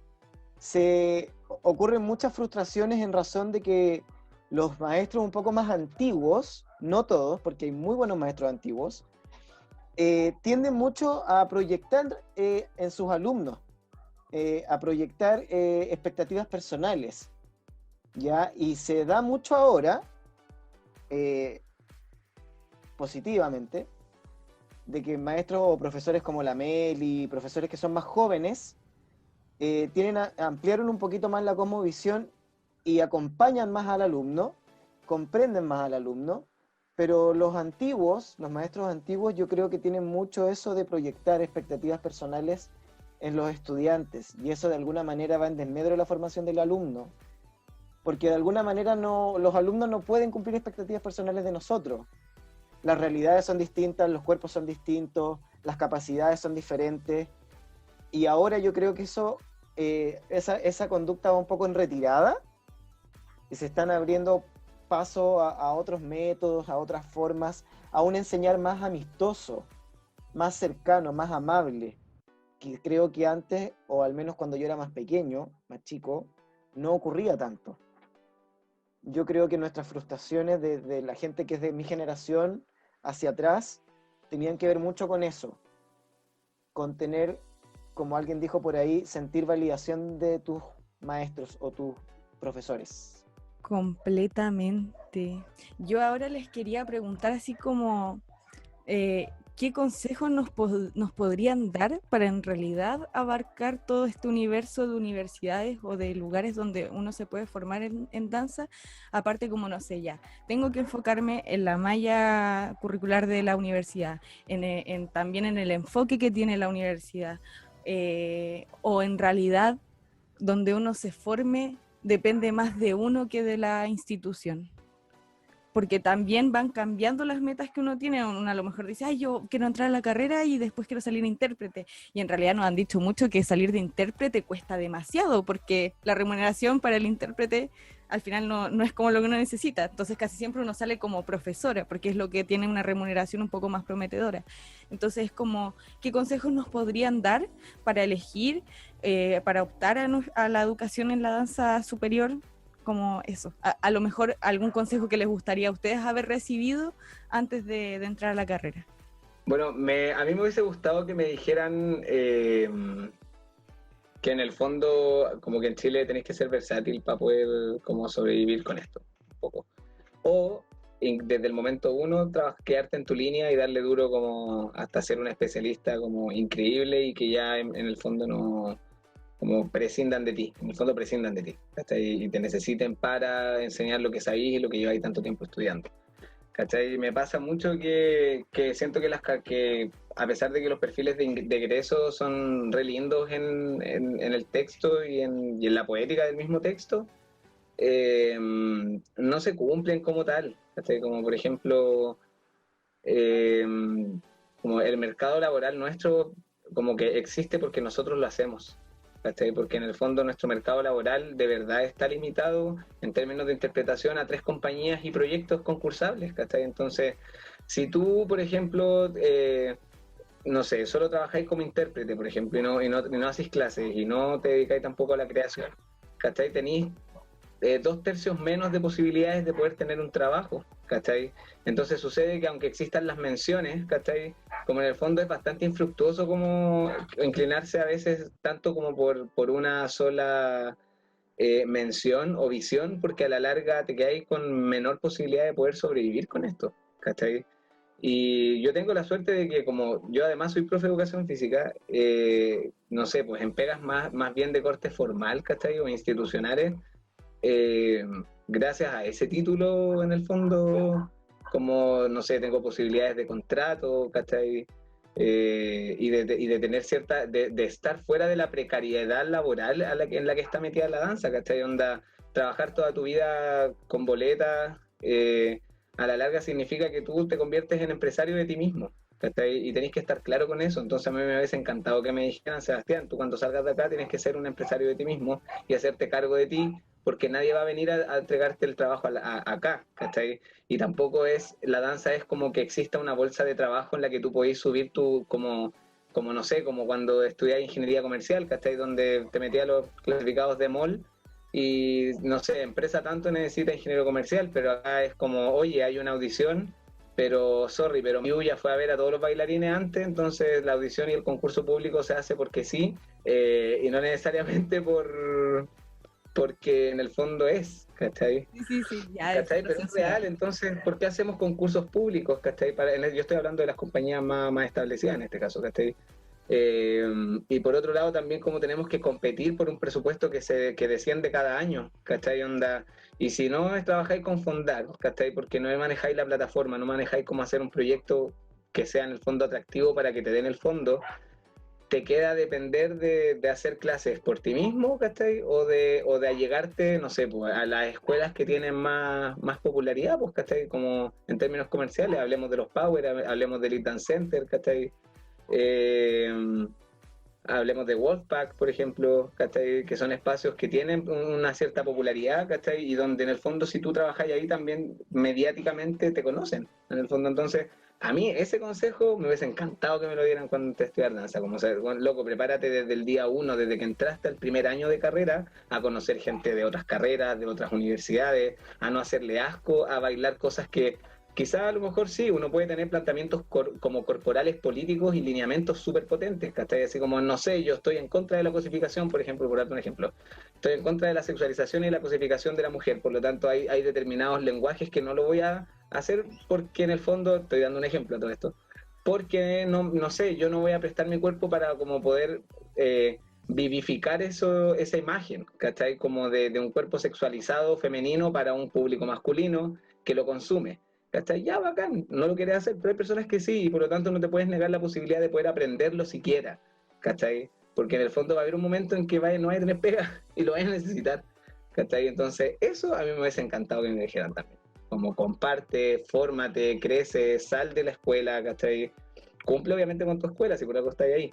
se ocurren muchas frustraciones en razón de que los maestros un poco más antiguos, no todos, porque hay muy buenos maestros antiguos, tienden mucho a proyectar en sus alumnos, a proyectar expectativas personales, ¿ya? Y se da mucho ahora, positivamente, de que maestros o profesores como la Meli, profesores que son más jóvenes, ampliaron un poquito más la cosmovisión y acompañan más al alumno, comprenden más al alumno, pero los maestros antiguos, yo creo que tienen mucho eso de proyectar expectativas personales en los estudiantes, y eso de alguna manera va en desmedro de la formación del alumno, porque de alguna manera los alumnos no pueden cumplir expectativas personales de nosotros. Las realidades son distintas, los cuerpos son distintos, las capacidades son diferentes, y ahora yo creo que esa conducta va un poco en retirada, y se están abriendo paso a otros métodos, a otras formas, a un enseñar más amistoso, más cercano, más amable, que creo que antes, o al menos cuando yo era más pequeño, más chico, no ocurría tanto. Yo creo que nuestras frustraciones de la gente que es de mi generación hacia atrás tenían que ver mucho con eso, con tener, como alguien dijo por ahí, sentir validación de tus maestros o tus profesores. Completamente. Yo ahora les quería preguntar así como, ¿qué consejos nos podrían dar para en realidad abarcar todo este universo de universidades o de lugares donde uno se puede formar en danza? Aparte, como no sé, ya, tengo que enfocarme en la malla curricular de la universidad, también en el enfoque que tiene la universidad, o en realidad donde uno se forme depende más de uno que de la institución. Porque también van cambiando las metas que uno tiene. Uno a lo mejor dice, ay, yo quiero entrar a la carrera y después quiero salir de intérprete. Y en realidad nos han dicho mucho que salir de intérprete cuesta demasiado, porque la remuneración para el intérprete al final no es como lo que uno necesita. Entonces casi siempre uno sale como profesora, porque es lo que tiene una remuneración un poco más prometedora. Entonces es como, ¿qué consejos nos podrían dar para elegir, para optar a la educación en la danza superior? Como eso, a lo mejor algún consejo que les gustaría a ustedes haber recibido antes de entrar a la carrera. Bueno, a mí me hubiese gustado que me dijeran que en el fondo, como que en Chile tenéis que ser versátil para poder como sobrevivir con esto, un poco. O desde el momento uno, quedarte en tu línea y darle duro como hasta ser un especialista como increíble y que ya en el fondo no... como prescindan de ti, en el fondo prescindan de ti, ¿cachai? Y te necesiten para enseñar lo que sabéis y lo que lleváis tanto tiempo estudiando, ¿cachai? Me pasa mucho que siento que a pesar de que los perfiles de egreso son re lindos en el texto y en la poética del mismo texto, no se cumplen como tal, ¿cachai? Como por ejemplo, como el mercado laboral nuestro como que existe porque nosotros lo hacemos, ¿cachai? Porque en el fondo nuestro mercado laboral de verdad está limitado en términos de interpretación a 3 compañías y proyectos concursables, ¿cachai? Entonces, si tú, por ejemplo, no sé, solo trabajáis como intérprete, por ejemplo, y no hacéis clases y no te dedicáis tampoco a la creación, ¿cachai? Tenéis 2/3 menos de posibilidades de poder tener un trabajo, ¿cachai? Entonces sucede que aunque existan las menciones, ¿cachai? Como en el fondo es bastante infructuoso como inclinarse a veces tanto como por una sola mención o visión, porque a la larga te quedas con menor posibilidad de poder sobrevivir con esto, ¿cachai? Y yo tengo la suerte de que como yo además soy profe de educación física, no sé, pues en pegas más bien de corte formal, ¿cachai? O institucionales, eh, gracias a ese título en el fondo, como, no sé, tengo posibilidades de contrato, ¿cachai? Y de tener de estar fuera de la precariedad laboral en la que está metida la danza, ¿cachai? Onda, trabajar toda tu vida con boletas, a la larga significa que tú te conviertes en empresario de ti mismo, ¿cachai? Y tenéis que estar claro con eso. Entonces a mí me hubiese encantado que me dijeran, Sebastián, tú cuando salgas de acá tienes que ser un empresario de ti mismo y hacerte cargo de ti, porque nadie va a venir a entregarte el trabajo acá, ¿cachai? Y tampoco la danza es como que exista una bolsa de trabajo en la que tú podés subir como no sé, como cuando estudiás ingeniería comercial, ¿cachai? Donde te metías los clasificados de mall y, no sé, empresa tanto necesita ingeniero comercial, pero acá es como, oye, hay una audición, pero, sorry, pero Miu ya fue a ver a todos los bailarines antes, entonces la audición y el concurso público se hace porque sí, y no necesariamente porque en el fondo es, ¿cachai? Sí, ya. ¿Cachai? Pero es real, entonces, ¿por qué hacemos concursos públicos, ¿cachai? Yo estoy hablando de las compañías más establecidas en este caso, ¿cachai? Y por otro lado también como tenemos que competir por un presupuesto que desciende cada año, ¿cachai? Onda, y si no trabajáis con Fondar, ¿cachai? Porque no manejáis la plataforma, no manejáis cómo hacer un proyecto que sea en el fondo atractivo para que te den el fondo, te queda depender de hacer clases por ti mismo, ¿cachai? O de allegarte, no sé, pues, a las escuelas que tienen más popularidad, pues, ¿cachai? Como en términos comerciales, hablemos de los Power, hablemos del Elite Dance Center, ¿cachai? Eh, Hablemos de Wolfpack, por ejemplo, ¿cachai? Que son espacios que tienen una cierta popularidad, ¿cachai? Y donde en el fondo si tú trabajas ahí también mediáticamente te conocen, en el fondo. Entonces, a mí ese consejo me hubiese encantado que me lo dieran cuando te estudiar danza, como ser, bueno, loco, prepárate desde el día uno, desde que entraste al primer año de carrera, a conocer gente de otras carreras, de otras universidades, a no hacerle asco, a bailar cosas que quizá a lo mejor sí, uno puede tener planteamientos como corporales políticos y lineamientos súper potentes, ¿cachai? Así como, no sé, yo estoy en contra de la cosificación, por ejemplo, por darte un ejemplo. Estoy en contra de la sexualización y la cosificación de la mujer, por lo tanto hay determinados lenguajes que no lo voy a hacer porque en el fondo, estoy dando un ejemplo a todo esto, porque no sé, yo no voy a prestar mi cuerpo para como poder vivificar esa imagen, ¿cachai? Como de un cuerpo sexualizado femenino para un público masculino que lo consume. ¿Cachai? Ya, bacán, no lo quieres hacer, pero hay personas que sí, y por lo tanto no te puedes negar la posibilidad de poder aprenderlo siquiera, ¿cachai? Porque en el fondo va a haber un momento en que no vaya a tener pega y lo vayas a necesitar, ¿cachai? Entonces, eso a mí me hubiese encantado que me dijeran también. Como comparte, fórmate, crece, sal de la escuela, ¿cachai? Cumple obviamente con tu escuela, si por algo estás ahí.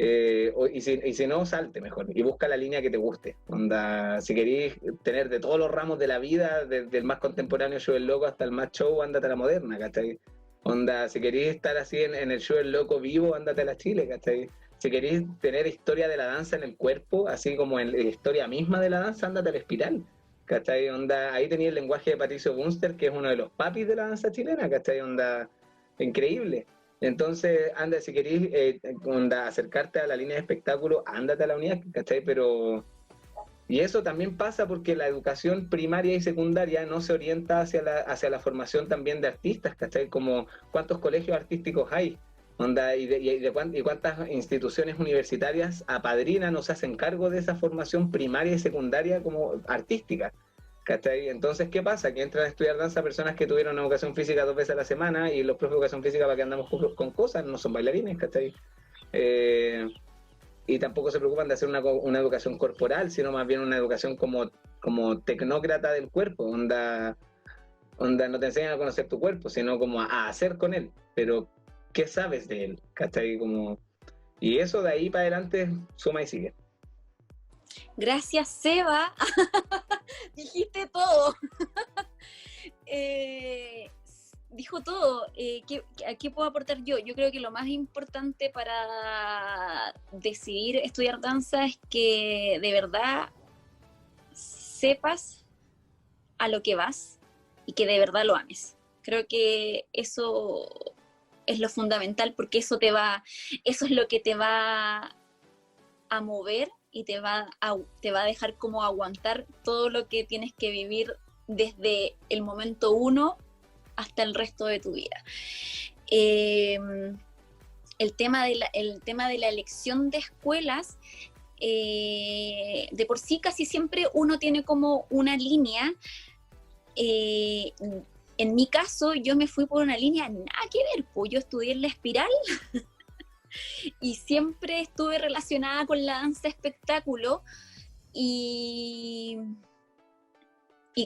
Y si no, salte mejor y busca la línea que te guste. Onda, si queréis tener de todos los ramos de la vida, desde el más contemporáneo show del loco hasta el más show, ándate a la moderna, ¿cachai? Onda, si queréis estar así en el show del loco vivo, ándate a la Chile, ¿cachai? Si queréis tener historia de la danza en el cuerpo, así como en la historia misma de la danza, ándate a la Espiral, ¿cachai? Onda, ahí tenía el lenguaje de Patricio Bunster, que es uno de los papis de la danza chilena, ¿cachai? Onda, increíble. Entonces, anda, si querís acercarte a la línea de espectáculo, ándate a la unidad, ¿cachai? Y eso también pasa porque la educación primaria y secundaria no se orienta hacia la formación también de artistas, ¿cachai? Como cuántos colegios artísticos hay, y cuántas instituciones universitarias apadrinan o se hacen cargo de esa formación primaria y secundaria como artística, ¿cachai? Entonces, ¿qué pasa? Que entran a estudiar danza personas que tuvieron educación física 2 veces a la semana y los profes de educación física para que andamos con cosas, no son bailarines, ¿cachai? Y tampoco se preocupan de hacer una educación corporal, sino más bien una educación como tecnócrata del cuerpo, onda no te enseñan a conocer tu cuerpo, sino como a hacer con él, pero ¿qué sabes de él? ¿Cachai? Y eso de ahí para adelante suma y sigue. Gracias, Seba. Dijiste todo. Dijo todo. ¿A qué puedo aportar yo? Yo creo que lo más importante para decidir estudiar danza es que de verdad sepas a lo que vas y que de verdad lo ames. Creo que eso es lo fundamental, porque eso es lo que te va a mover y te va a dejar como aguantar todo lo que tienes que vivir desde el momento 1 hasta el resto de tu vida. El tema de la elección de escuelas, de por sí casi siempre uno tiene como una línea. En mi caso, yo me fui por una línea nada que ver, pues yo estudié en La Espiral y siempre estuve relacionada con la danza espectáculo, y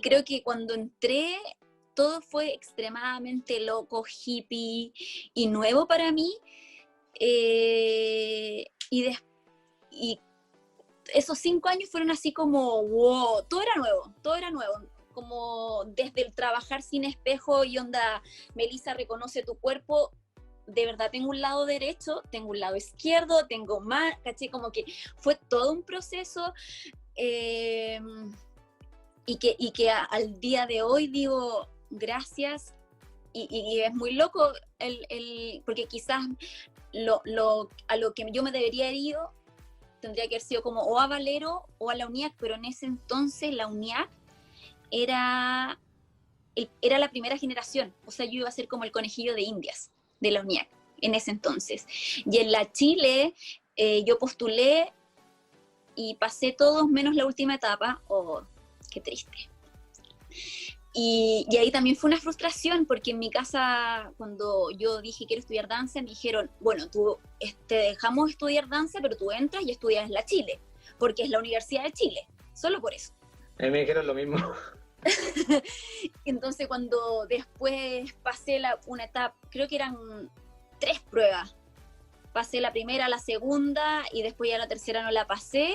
creo que cuando entré todo fue extremadamente loco, hippie y nuevo para mí, y esos 5 años fueron así como wow, todo era nuevo, como desde el trabajar sin espejo y onda, Melissa, reconoce tu cuerpo. De verdad tengo un lado derecho, tengo un lado izquierdo, tengo más, ¿caché? Como que fue todo un proceso, y que al día de hoy digo gracias, y es muy loco porque quizás a lo que yo me debería haber ido tendría que haber sido como o a Valero o a la UNIAC, pero en ese entonces la UNIAC era la primera generación, o sea, yo iba a ser como el conejillo de Indias de la UNIAC en ese entonces. Y en la Chile yo postulé y pasé todos menos la última etapa. Oh, qué triste. Y ahí también fue una frustración, porque en mi casa, cuando yo dije quiero estudiar danza, me dijeron, bueno, tú te dejamos estudiar danza, pero tú entras y estudias en la Chile, porque es la Universidad de Chile, solo por eso. A mí me dijeron lo mismo. Entonces cuando después pasé una etapa, creo que eran 3 pruebas, pasé la primera, la segunda y después ya la tercera no la pasé.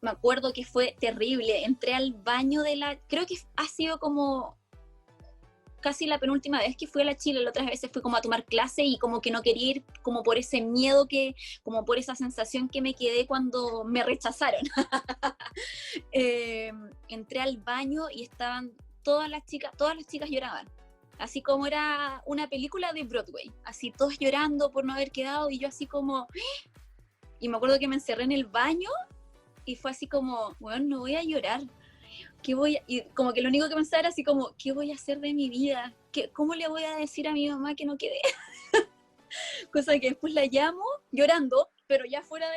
Me acuerdo que fue terrible, entré al baño creo que ha sido como casi la penúltima vez que fui a la Chile. Las otras veces fui como a tomar clase y como que no quería ir, como por ese miedo, como por esa sensación que me quedé cuando me rechazaron. Entré al baño y estaban todas las chicas lloraban, así como era una película de Broadway, así todos llorando por no haber quedado, y yo así como, y me acuerdo que me encerré en el baño y fue así como, bueno, no voy a llorar, y como que lo único que pensaba era así como, ¿qué voy a hacer de mi vida? ¿Cómo le voy a decir a mi mamá que no quedé? Cosa que después la llamo llorando, pero ya fuera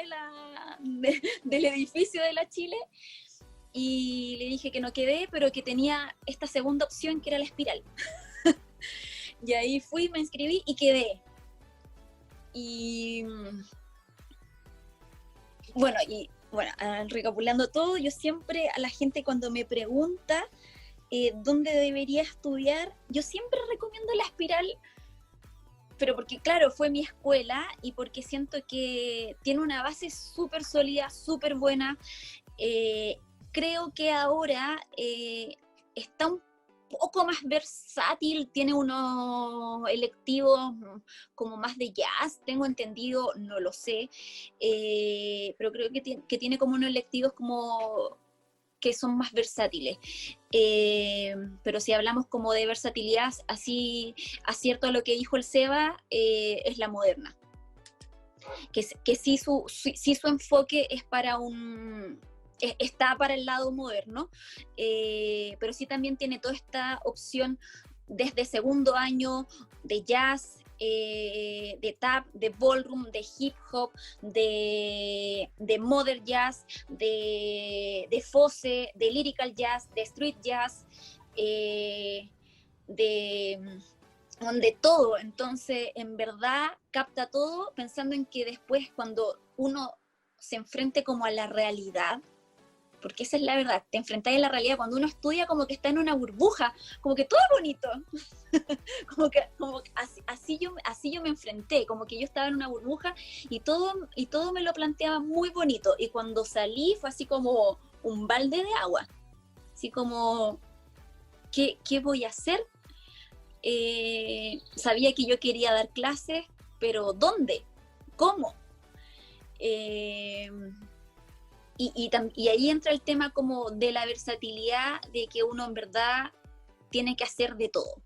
del edificio de la Chile, y le dije que no quedé, pero que tenía esta segunda opción que era La Espiral. Y ahí fui, me inscribí y quedé. Y bueno, recapitulando todo, yo siempre a la gente cuando me pregunta dónde debería estudiar, yo siempre recomiendo La Espiral, pero porque claro, fue mi escuela y porque siento que tiene una base súper sólida, súper buena. Creo que ahora está un poco más versátil, tiene unos electivos como más de jazz, tengo entendido, no lo sé, pero creo que tiene como unos electivos como que son más versátiles, pero si hablamos como de versatilidad, así acierto a lo que dijo el Seba, es la moderna, que sí su enfoque es está para el lado moderno, pero sí también tiene toda esta opción desde segundo año de jazz, de tap, de ballroom, de hip hop, de modern jazz, de fosse, de lyrical jazz, de street jazz, de todo. Entonces, en verdad, capta todo, pensando en que después cuando uno se enfrente como a la realidad, porque esa es la verdad, te enfrentas a la realidad cuando uno estudia, como que está en una burbuja, como que todo es bonito, como así yo me enfrenté, como que yo estaba en una burbuja y todo me lo planteaba muy bonito, y cuando salí fue así como un balde de agua, así como, ¿qué voy a hacer? Sabía que yo quería dar clases, pero ¿dónde? ¿Cómo? y ahí entra el tema como de la versatilidad, de que uno en verdad tiene que hacer de todo.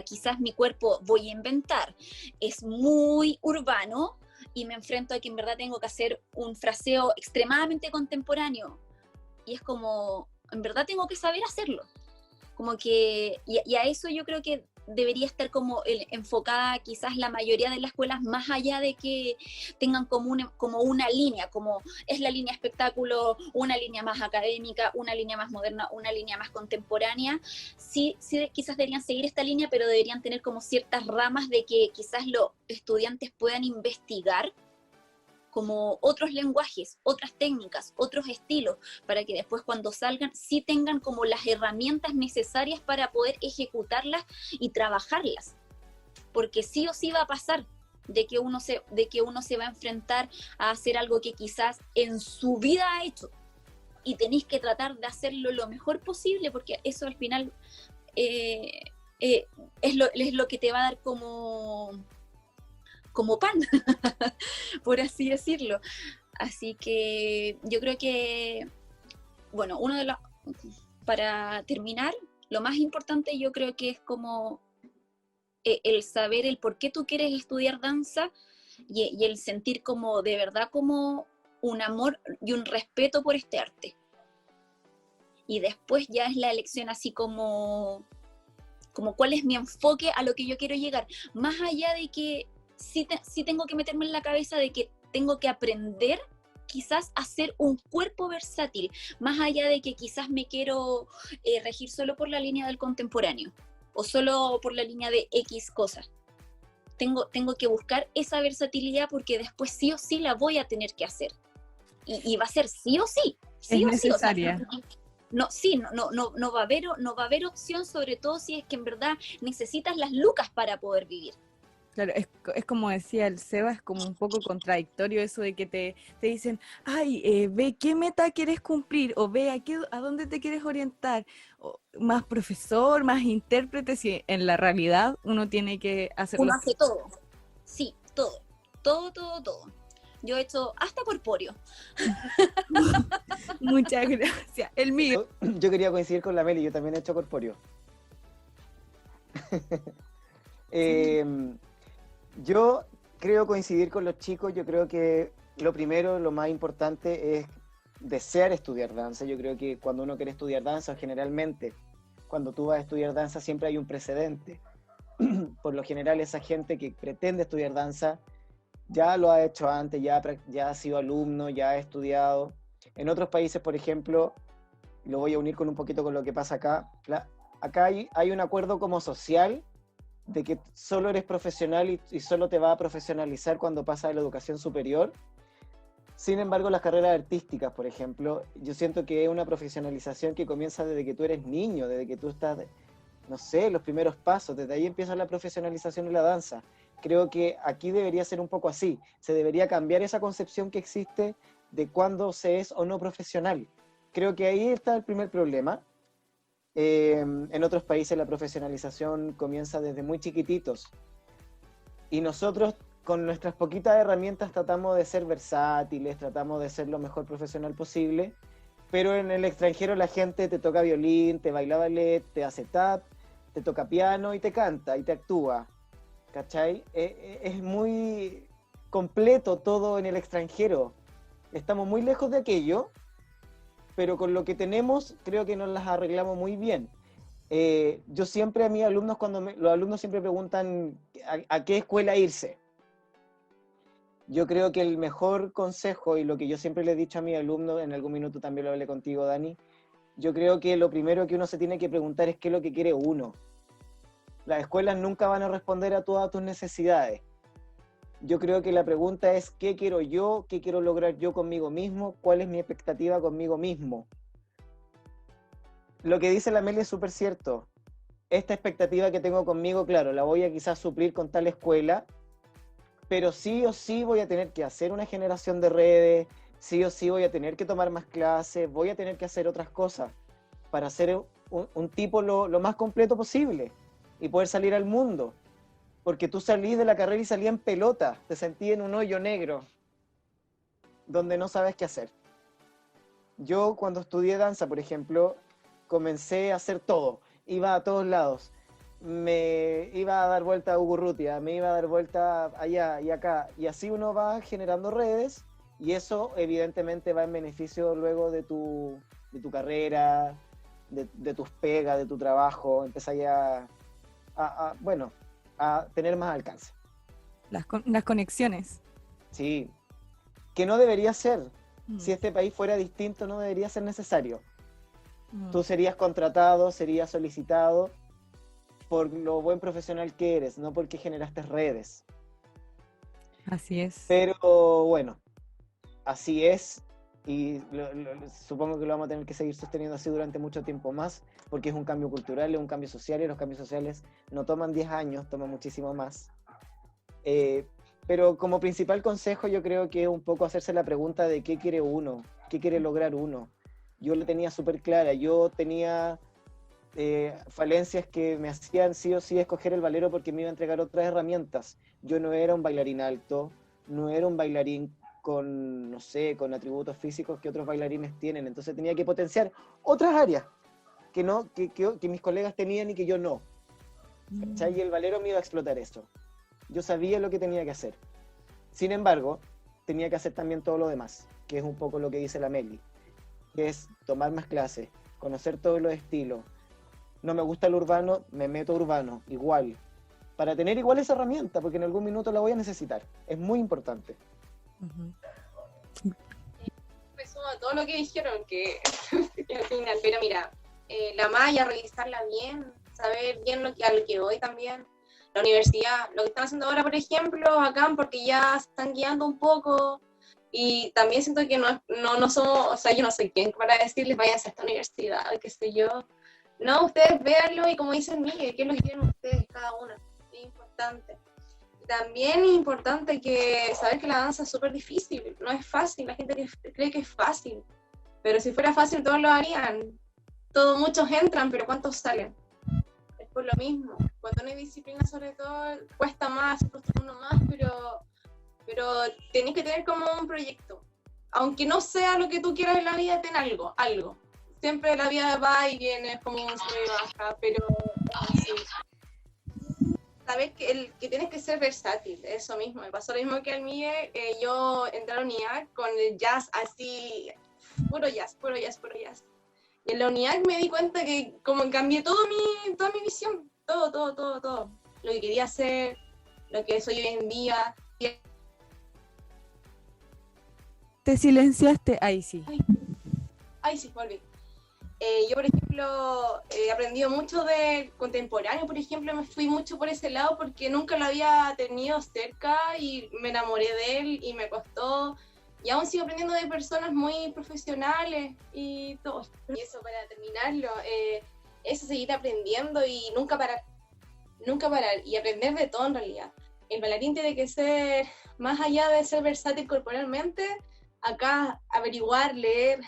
Quizás mi cuerpo, voy a inventar, es muy urbano y me enfrento a que en verdad tengo que hacer un fraseo extremadamente contemporáneo. Y es como, en verdad tengo que saber hacerlo. Como que, y a eso yo creo que debería estar como enfocada quizás la mayoría de las escuelas, más allá de que tengan como una línea, como es la línea espectáculo, una línea más académica, una línea más moderna, una línea más contemporánea. Sí, quizás deberían seguir esta línea, pero deberían tener como ciertas ramas de que quizás los estudiantes puedan investigar como otros lenguajes, otras técnicas, otros estilos, para que después cuando salgan sí tengan como las herramientas necesarias para poder ejecutarlas y trabajarlas. Porque sí o sí va a pasar de que uno se va a enfrentar a hacer algo que quizás en su vida ha hecho, y tenéis que tratar de hacerlo lo mejor posible, porque eso al final es lo que te va a dar como pan, por así decirlo. Así que yo creo que, bueno, para terminar, lo más importante yo creo que es como el saber el por qué tú quieres estudiar danza, y el sentir como de verdad como un amor y un respeto por este arte. Y después ya es la elección así como cuál es mi enfoque a lo que yo quiero llegar, más allá de que sí tengo que meterme en la cabeza de que tengo que aprender quizás a ser un cuerpo versátil, más allá de que quizás me quiero regir solo por la línea del contemporáneo o solo por la línea de X cosas. Tengo que buscar esa versatilidad, porque después sí o sí la voy a tener que hacer. Y va a ser sí o sí. Sí es o necesaria. Sí, o sea, no va a haber opción, sobre todo si es que en verdad necesitas las lucas para poder vivir. Claro, es como decía el Seba, es como un poco contradictorio eso de que te dicen, ay, ve qué meta quieres cumplir, o ve a dónde te quieres orientar, o más profesor, más intérprete, si en la realidad uno tiene que hacerlo. Uno hace todo, sí, todo. Yo he hecho hasta corpóreo. Muchas gracias. El mío. Yo quería coincidir con la Meli, yo también he hecho corpóreo. Yo creo coincidir con los chicos. Yo creo que lo primero, lo más importante es desear estudiar danza. Yo creo que cuando uno quiere estudiar danza, generalmente, cuando tú vas a estudiar danza, siempre hay un precedente. Por lo general, esa gente que pretende estudiar danza ya lo ha hecho antes, ya ha sido alumno, ya ha estudiado. En otros países, por ejemplo, lo voy a unir con un poquito con lo que pasa acá. Acá hay un acuerdo como social de que solo eres profesional y solo te va a profesionalizar cuando pasas a la educación superior. Sin embargo, las carreras artísticas, por ejemplo, yo siento que es una profesionalización que comienza desde que tú eres niño, desde que tú estás, no sé, los primeros pasos, desde ahí empieza la profesionalización de la danza. Creo que aquí debería ser un poco así, se debería cambiar esa concepción que existe de cuándo se es o no profesional. Creo que ahí está el primer problema. En otros países la profesionalización comienza desde muy chiquititos, y nosotros con nuestras poquitas herramientas tratamos de ser versátiles, tratamos de ser lo mejor profesional posible, pero en el extranjero la gente te toca violín, te baila ballet, te hace tap, te toca piano y te canta y te actúa, ¿cachai? Es muy completo todo en el extranjero. Estamos muy lejos de aquello, pero con lo que tenemos creo que nos las arreglamos muy bien. Yo siempre a mis alumnos, los alumnos siempre preguntan a qué escuela irse. Yo creo que el mejor consejo, y lo que yo siempre le he dicho a mis alumnos, en algún minuto también lo hablé contigo, Dani, yo creo que lo primero que uno se tiene que preguntar es qué es lo que quiere uno. Las escuelas nunca van a responder a todas tus necesidades. Yo creo que la pregunta es ¿qué quiero yo? ¿Qué quiero lograr yo conmigo mismo? ¿Cuál es mi expectativa conmigo mismo? Lo que dice la Meli es súper cierto. Esta expectativa que tengo conmigo, claro, la voy a quizás suplir con tal escuela, pero sí o sí voy a tener que hacer una generación de redes, sí o sí voy a tener que tomar más clases, voy a tener que hacer otras cosas para ser un tipo lo más completo posible y poder salir al mundo. Porque tú salís de la carrera y salís en pelota, te sentís en un hoyo negro, donde no sabes qué hacer. Yo cuando estudié danza, por ejemplo, comencé a hacer todo. Iba a todos lados. Me iba a dar vuelta a Ugurrutia, me iba a dar vuelta allá y acá. Y así uno va generando redes y eso evidentemente va en beneficio luego de tu carrera, de tus pegas, de tu trabajo. Empieza ya bueno, a tener más alcance. Las conexiones. Sí, que no debería ser. Mm. Si este país fuera distinto, no debería ser necesario. Mm. Tú serías contratado, serías solicitado por lo buen profesional que eres, no porque generaste redes. Así es. Pero bueno, así es, y supongo que lo vamos a tener que seguir sosteniendo así durante mucho tiempo más, porque es un cambio cultural, es un cambio social, y los cambios sociales no toman 10 años, toman muchísimo más. Pero como principal consejo yo creo que es un poco hacerse la pregunta de qué quiere uno, qué quiere lograr uno. Yo lo tenía súper clara, yo tenía falencias que me hacían sí o sí escoger el valero porque me iba a entregar otras herramientas. Yo no era un bailarín alto, no era un bailarín con, no sé, con atributos físicos que otros bailarines tienen, entonces tenía que potenciar otras áreas que mis colegas tenían y que yo no. ¿Cachai? Y el valero me iba a explotar eso. Yo sabía lo que tenía que hacer. Sin embargo, tenía que hacer también todo lo demás, que es un poco lo que dice la Meli, que es tomar más clases, conocer todos los estilos. No me gusta el urbano, me meto urbano, igual. Para tener igual esa herramienta, porque en algún minuto la voy a necesitar. Es muy importante. Me sumo a todo lo que dijeron, que al final, pero mira, la malla, revisarla bien, saber bien a lo que voy también. La universidad, lo que están haciendo ahora, por ejemplo, acá, porque ya se están guiando un poco, y también siento que no somos, o sea, yo no soy quien para decirles váyanse a esta universidad, qué sé yo. No, ustedes véanlo y como dicen Miguel, qué es lo que quieren ustedes, cada uno, es importante. Y también es importante que saber que la danza es súper difícil, no es fácil, la gente cree que es fácil, pero si fuera fácil todos lo harían, muchos entran, pero ¿cuántos salen? Es por lo mismo, cuando no hay disciplina sobre todo, cuesta más, se frustra uno más, pero tenés que tener como un proyecto, aunque no sea lo que tú quieras en la vida, ten algo. Siempre la vida va y viene, es como un sube y baja, pero sí. Saber que tienes que ser versátil, eso mismo. Me pasó lo mismo que al Miguel, yo entré a la unidad con el jazz así, puro jazz. Y en la unidad me di cuenta que como cambié toda mi visión, todo. Lo que quería hacer, lo que soy hoy en día. Te silenciaste, ahí sí. Ay, sí, volví. Yo, por ejemplo, he aprendido mucho de contemporáneo, por ejemplo, me fui mucho por ese lado porque nunca lo había tenido cerca y me enamoré de él y me costó, y aún sigo aprendiendo de personas muy profesionales y todo. Y eso, para terminarlo, es seguir aprendiendo y nunca parar, y aprender de todo en realidad. El bailarín tiene que ser, más allá de ser versátil corporalmente, acá averiguar, leer,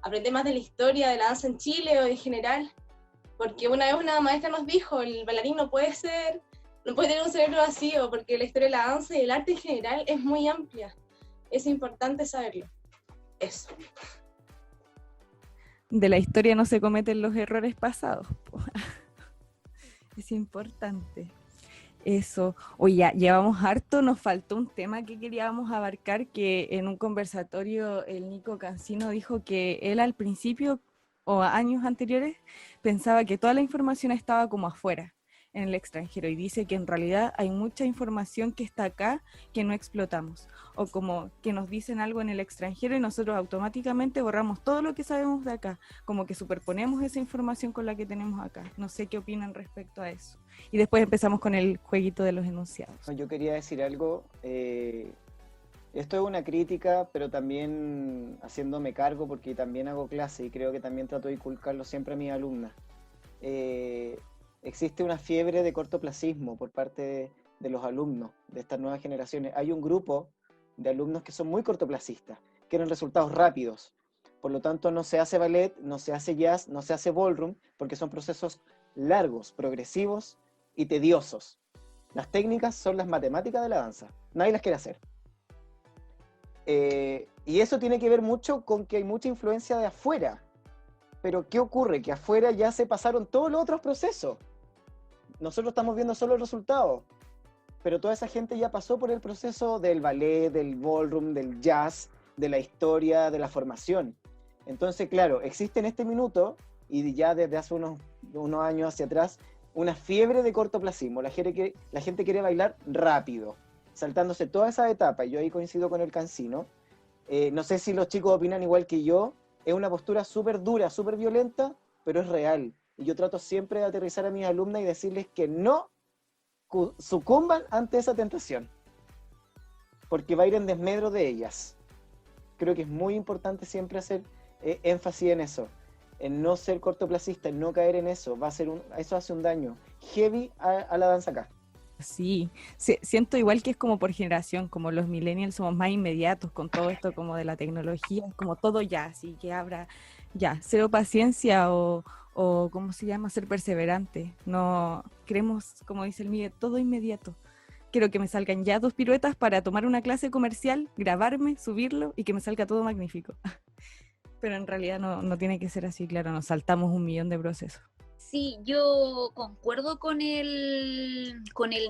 aprender más de la historia de la danza en Chile o en general, porque una vez una maestra nos dijo, el bailarín no puede tener un cerebro vacío, porque la historia de la danza y el arte en general es muy amplia, es importante saberlo. Eso. De la historia no se cometen los errores pasados, po. Es importante. Eso. Oye, ya llevamos harto, nos faltó un tema que queríamos abarcar, que en un conversatorio el Nico Cancino dijo que él al principio o años anteriores pensaba que toda la información estaba como afuera, en el extranjero, y dice que en realidad hay mucha información que está acá que no explotamos, o como que nos dicen algo en el extranjero y nosotros automáticamente borramos todo lo que sabemos de acá, como que superponemos esa información con la que tenemos acá. No sé qué opinan respecto a eso. Y después empezamos con el jueguito de los enunciados. Yo quería decir algo, esto es una crítica, pero también haciéndome cargo porque también hago clase y creo que también trato de inculcarlo siempre a mis alumnas. Existe una fiebre de cortoplacismo por parte de los alumnos de estas nuevas generaciones. Hay un grupo de alumnos que son muy cortoplacistas, quieren resultados rápidos. Por lo tanto, no se hace ballet, no se hace jazz, no se hace ballroom, porque son procesos largos, progresivos y tediosos. Las técnicas son las matemáticas de la danza. Nadie las quiere hacer. Y eso tiene que ver mucho con que hay mucha influencia de afuera. Pero ¿qué ocurre? Que afuera ya se pasaron todos los otros procesos. Nosotros estamos viendo solo el resultado. Pero toda esa gente ya pasó por el proceso del ballet, del ballroom, del jazz, de la historia, de la formación. Entonces, claro, existe en este minuto, y ya desde hace unos años hacia atrás, una fiebre de cortoplacismo. La gente quiere bailar rápido, saltándose toda esa etapa. Y yo ahí coincido con el Cancino. No sé si los chicos opinan igual que yo. Es una postura súper dura, súper violenta, pero es real. Y yo trato siempre de aterrizar a mis alumnas y decirles que no sucumban ante esa tentación, porque va a ir en desmedro de ellas. Creo que es muy importante siempre hacer énfasis en eso, en no ser cortoplacista, en no caer en eso. Eso hace un daño heavy a la danza acá. Sí, siento igual que es como por generación, como los millennials somos más inmediatos con todo esto como de la tecnología, como todo ya, así que habrá ya, cero paciencia o ¿cómo se llama? Ser perseverante. No queremos, como dice el Miguel, todo inmediato. Quiero que me salgan ya 2 piruetas para tomar una clase comercial, grabarme, subirlo y que me salga todo magnífico. Pero en realidad no tiene que ser así, claro, nos saltamos 1.000.000 de procesos. Sí, yo concuerdo con el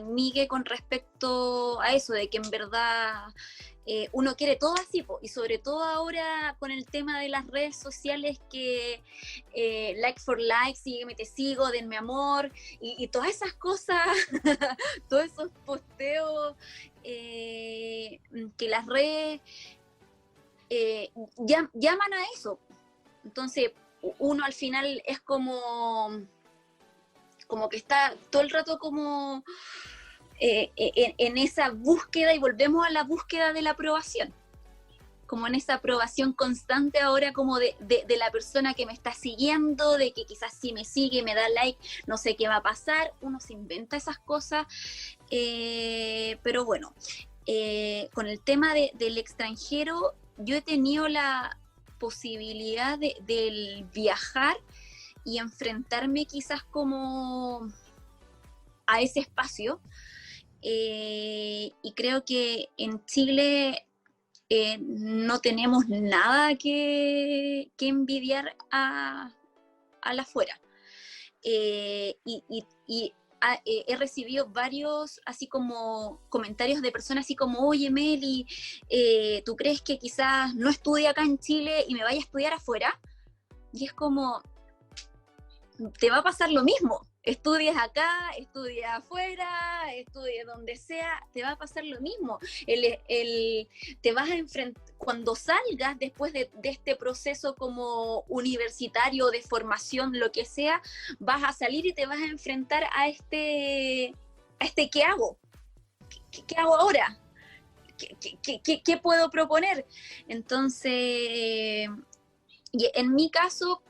Migue con respecto a eso, de que en verdad uno quiere todo así, y sobre todo ahora con el tema de las redes sociales que like for like, sígueme, te sigo, denme amor, y todas esas cosas, todos esos posteos que las redes llaman a eso. Entonces, uno al final es como que está todo el rato como en esa búsqueda, y volvemos a la búsqueda de la aprobación, como en esa aprobación constante ahora como de la persona que me está siguiendo, de que quizás si me sigue, me da like, no sé qué va a pasar. Uno se inventa esas cosas, pero bueno, con el tema del extranjero, yo he tenido la posibilidad de viajar y enfrentarme quizás como a ese espacio, y creo que en Chile no tenemos nada que envidiar a la afuera, y he recibido varios así como comentarios de personas así como, oye Meli, ¿tú crees que quizás no estudie acá en Chile y me vaya a estudiar afuera? Y es como, te va a pasar lo mismo. Estudies acá, estudies afuera, estudies donde sea, te va a pasar lo mismo. Te vas a enfrentar, cuando salgas después de este proceso como universitario, de formación, lo que sea, vas a salir y te vas a enfrentar a este ¿qué hago? ¿Qué hago ahora? ¿Qué puedo proponer? Entonces, y en mi caso,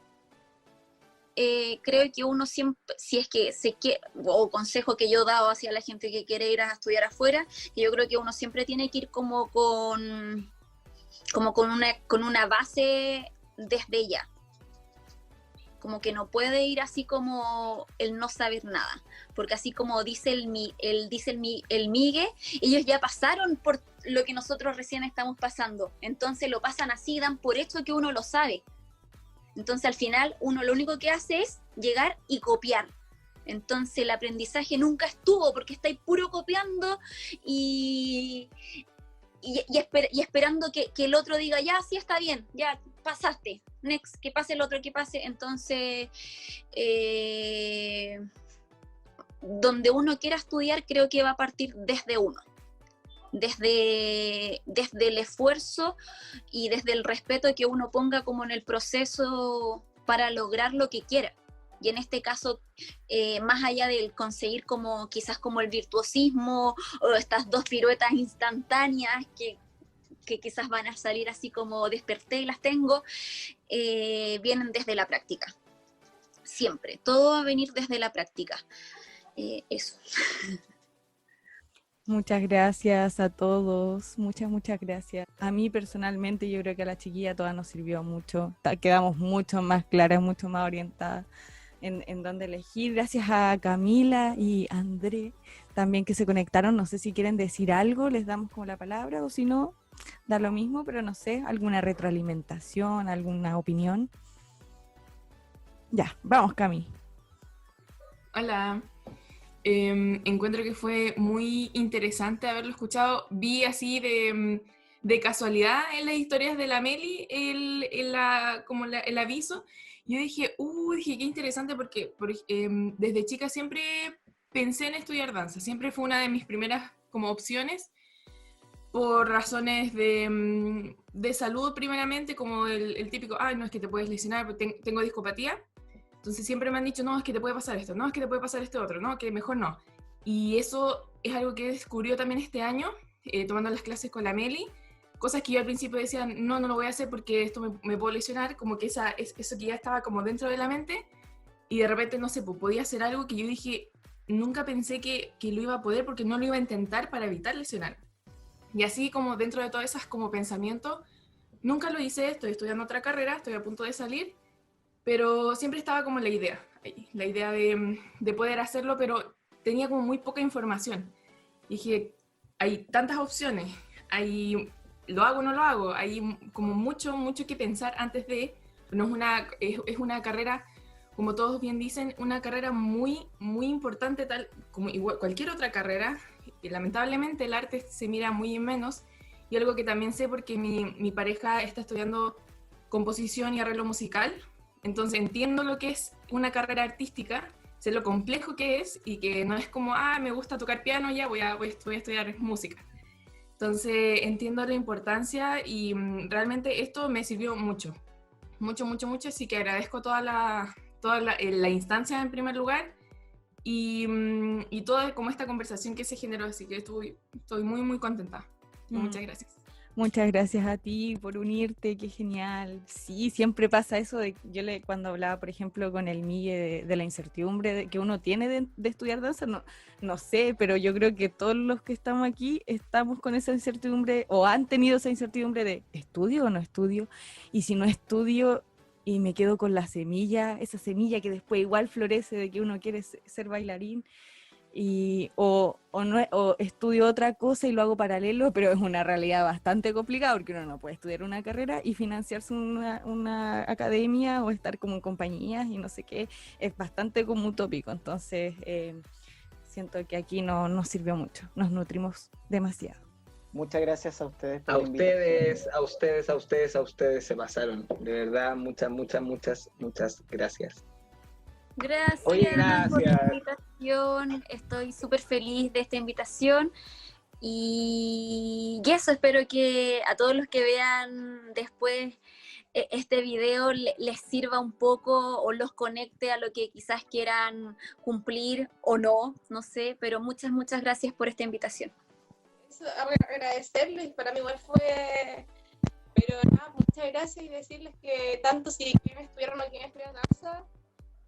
creo que uno siempre, si es que o consejo que yo he dado hacia la gente que quiere ir a estudiar afuera, que yo creo que uno siempre tiene que ir como con una base desde ya, como que no puede ir así como el no saber nada, porque así como dice el Migue, ellos ya pasaron por lo que nosotros recién estamos pasando, entonces lo pasan así, dan por hecho que uno lo sabe. Entonces al final uno lo único que hace es llegar y copiar. Entonces el aprendizaje nunca estuvo, porque estáis puro copiando y esperando que el otro diga, ya, sí, está bien, ya pasaste, next, que pase el otro, que pase. Entonces, donde uno quiera estudiar, creo que va a partir desde uno. Desde el esfuerzo y desde el respeto que uno ponga como en el proceso para lograr lo que quiera. Y en este caso, más allá del conseguir como quizás como el virtuosismo o estas 2 piruetas instantáneas que quizás van a salir así como desperté y las tengo, vienen desde la práctica. Siempre, todo va a venir desde la práctica. Eso. Muchas gracias a todos, muchas gracias. A mí personalmente yo creo que a la chiquilla todas nos sirvió mucho, quedamos mucho más claras, mucho más orientadas en dónde elegir. Gracias a Camila y André también que se conectaron, no sé si quieren decir algo, les damos como la palabra o si no, da lo mismo, pero no sé, alguna retroalimentación, alguna opinión. Ya, vamos, Cami. Hola. Encuentro que fue muy interesante haberlo escuchado. Vi así de casualidad en las historias de la Meli el aviso. Yo dije, qué interesante porque desde chica siempre pensé en estudiar danza. Siempre fue una de mis primeras como opciones por razones de salud primeramente, como el típico, no, es que te puedes lesionar porque tengo discopatía. Entonces siempre me han dicho, no, es que te puede pasar esto, no, es que te puede pasar este otro, no, que mejor no. Y eso es algo que descubrió también este año, tomando las clases con la Meli, cosas que yo al principio decía, no lo voy a hacer porque esto me puedo lesionar, como que eso que ya estaba como dentro de la mente, y de repente, no sé, pues podía hacer algo que yo dije, nunca pensé que lo iba a poder porque no lo iba a intentar para evitar lesionar. Y así como dentro de todas esas como pensamientos, nunca lo hice, estoy estudiando otra carrera, estoy a punto de salir, pero siempre estaba como la idea de poder hacerlo, pero tenía como muy poca información. Dije, hay tantas opciones, lo hago o no lo hago, hay como mucho que pensar antes de, no es una carrera, como todos bien dicen, una carrera muy, muy importante, tal como igual, cualquier otra carrera, y lamentablemente el arte se mira muy en menos, y algo que también sé porque mi pareja está estudiando composición y arreglo musical. Entonces entiendo lo que es una carrera artística, sé lo complejo que es y que no es como, me gusta tocar piano, ya voy a estudiar música. Entonces entiendo la importancia y realmente esto me sirvió mucho, así que agradezco toda la instancia en primer lugar y toda como esta conversación que se generó, así que estoy muy, muy contenta. Muchas gracias. Muchas gracias a ti por unirte, qué genial. Sí, siempre pasa eso cuando hablaba, por ejemplo, con el Miguel de la incertidumbre que uno tiene de estudiar danza, no sé, pero yo creo que todos los que estamos aquí estamos con esa incertidumbre o han tenido esa incertidumbre de ¿estudio o no estudio? Y si no estudio y me quedo con la semilla, esa semilla que después igual florece de que uno quiere ser bailarín. O estudio otra cosa y lo hago paralelo, pero es una realidad bastante complicada porque uno no puede estudiar una carrera y financiarse una academia o estar como en compañías y no sé qué, es bastante como utópico. Entonces siento que aquí no nos sirvió mucho, nos nutrimos demasiado. Muchas gracias a ustedes por a ustedes se pasaron, de verdad, muchas gracias. Gracias, Oye, por la gracias. invitación, estoy súper feliz de esta invitación y eso, espero que a todos los que vean después este video les sirva un poco o los conecte a lo que quizás quieran cumplir o no sé, pero muchas gracias por esta invitación. Eso, agradecerles, para mí igual fue, pero nada, muchas gracias y decirles que tanto si quieren estudiar o no quieren estudiar danza,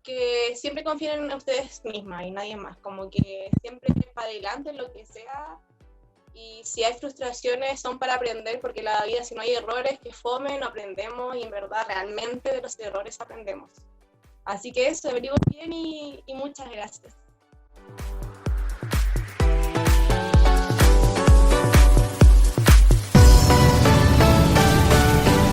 que siempre confíen en ustedes mismas y nadie más, como que siempre para adelante en lo que sea, y si hay frustraciones son para aprender, porque la vida, si no hay errores que fome, no aprendemos, y en verdad realmente de los errores aprendemos. Así que eso, averigüen bien y muchas gracias.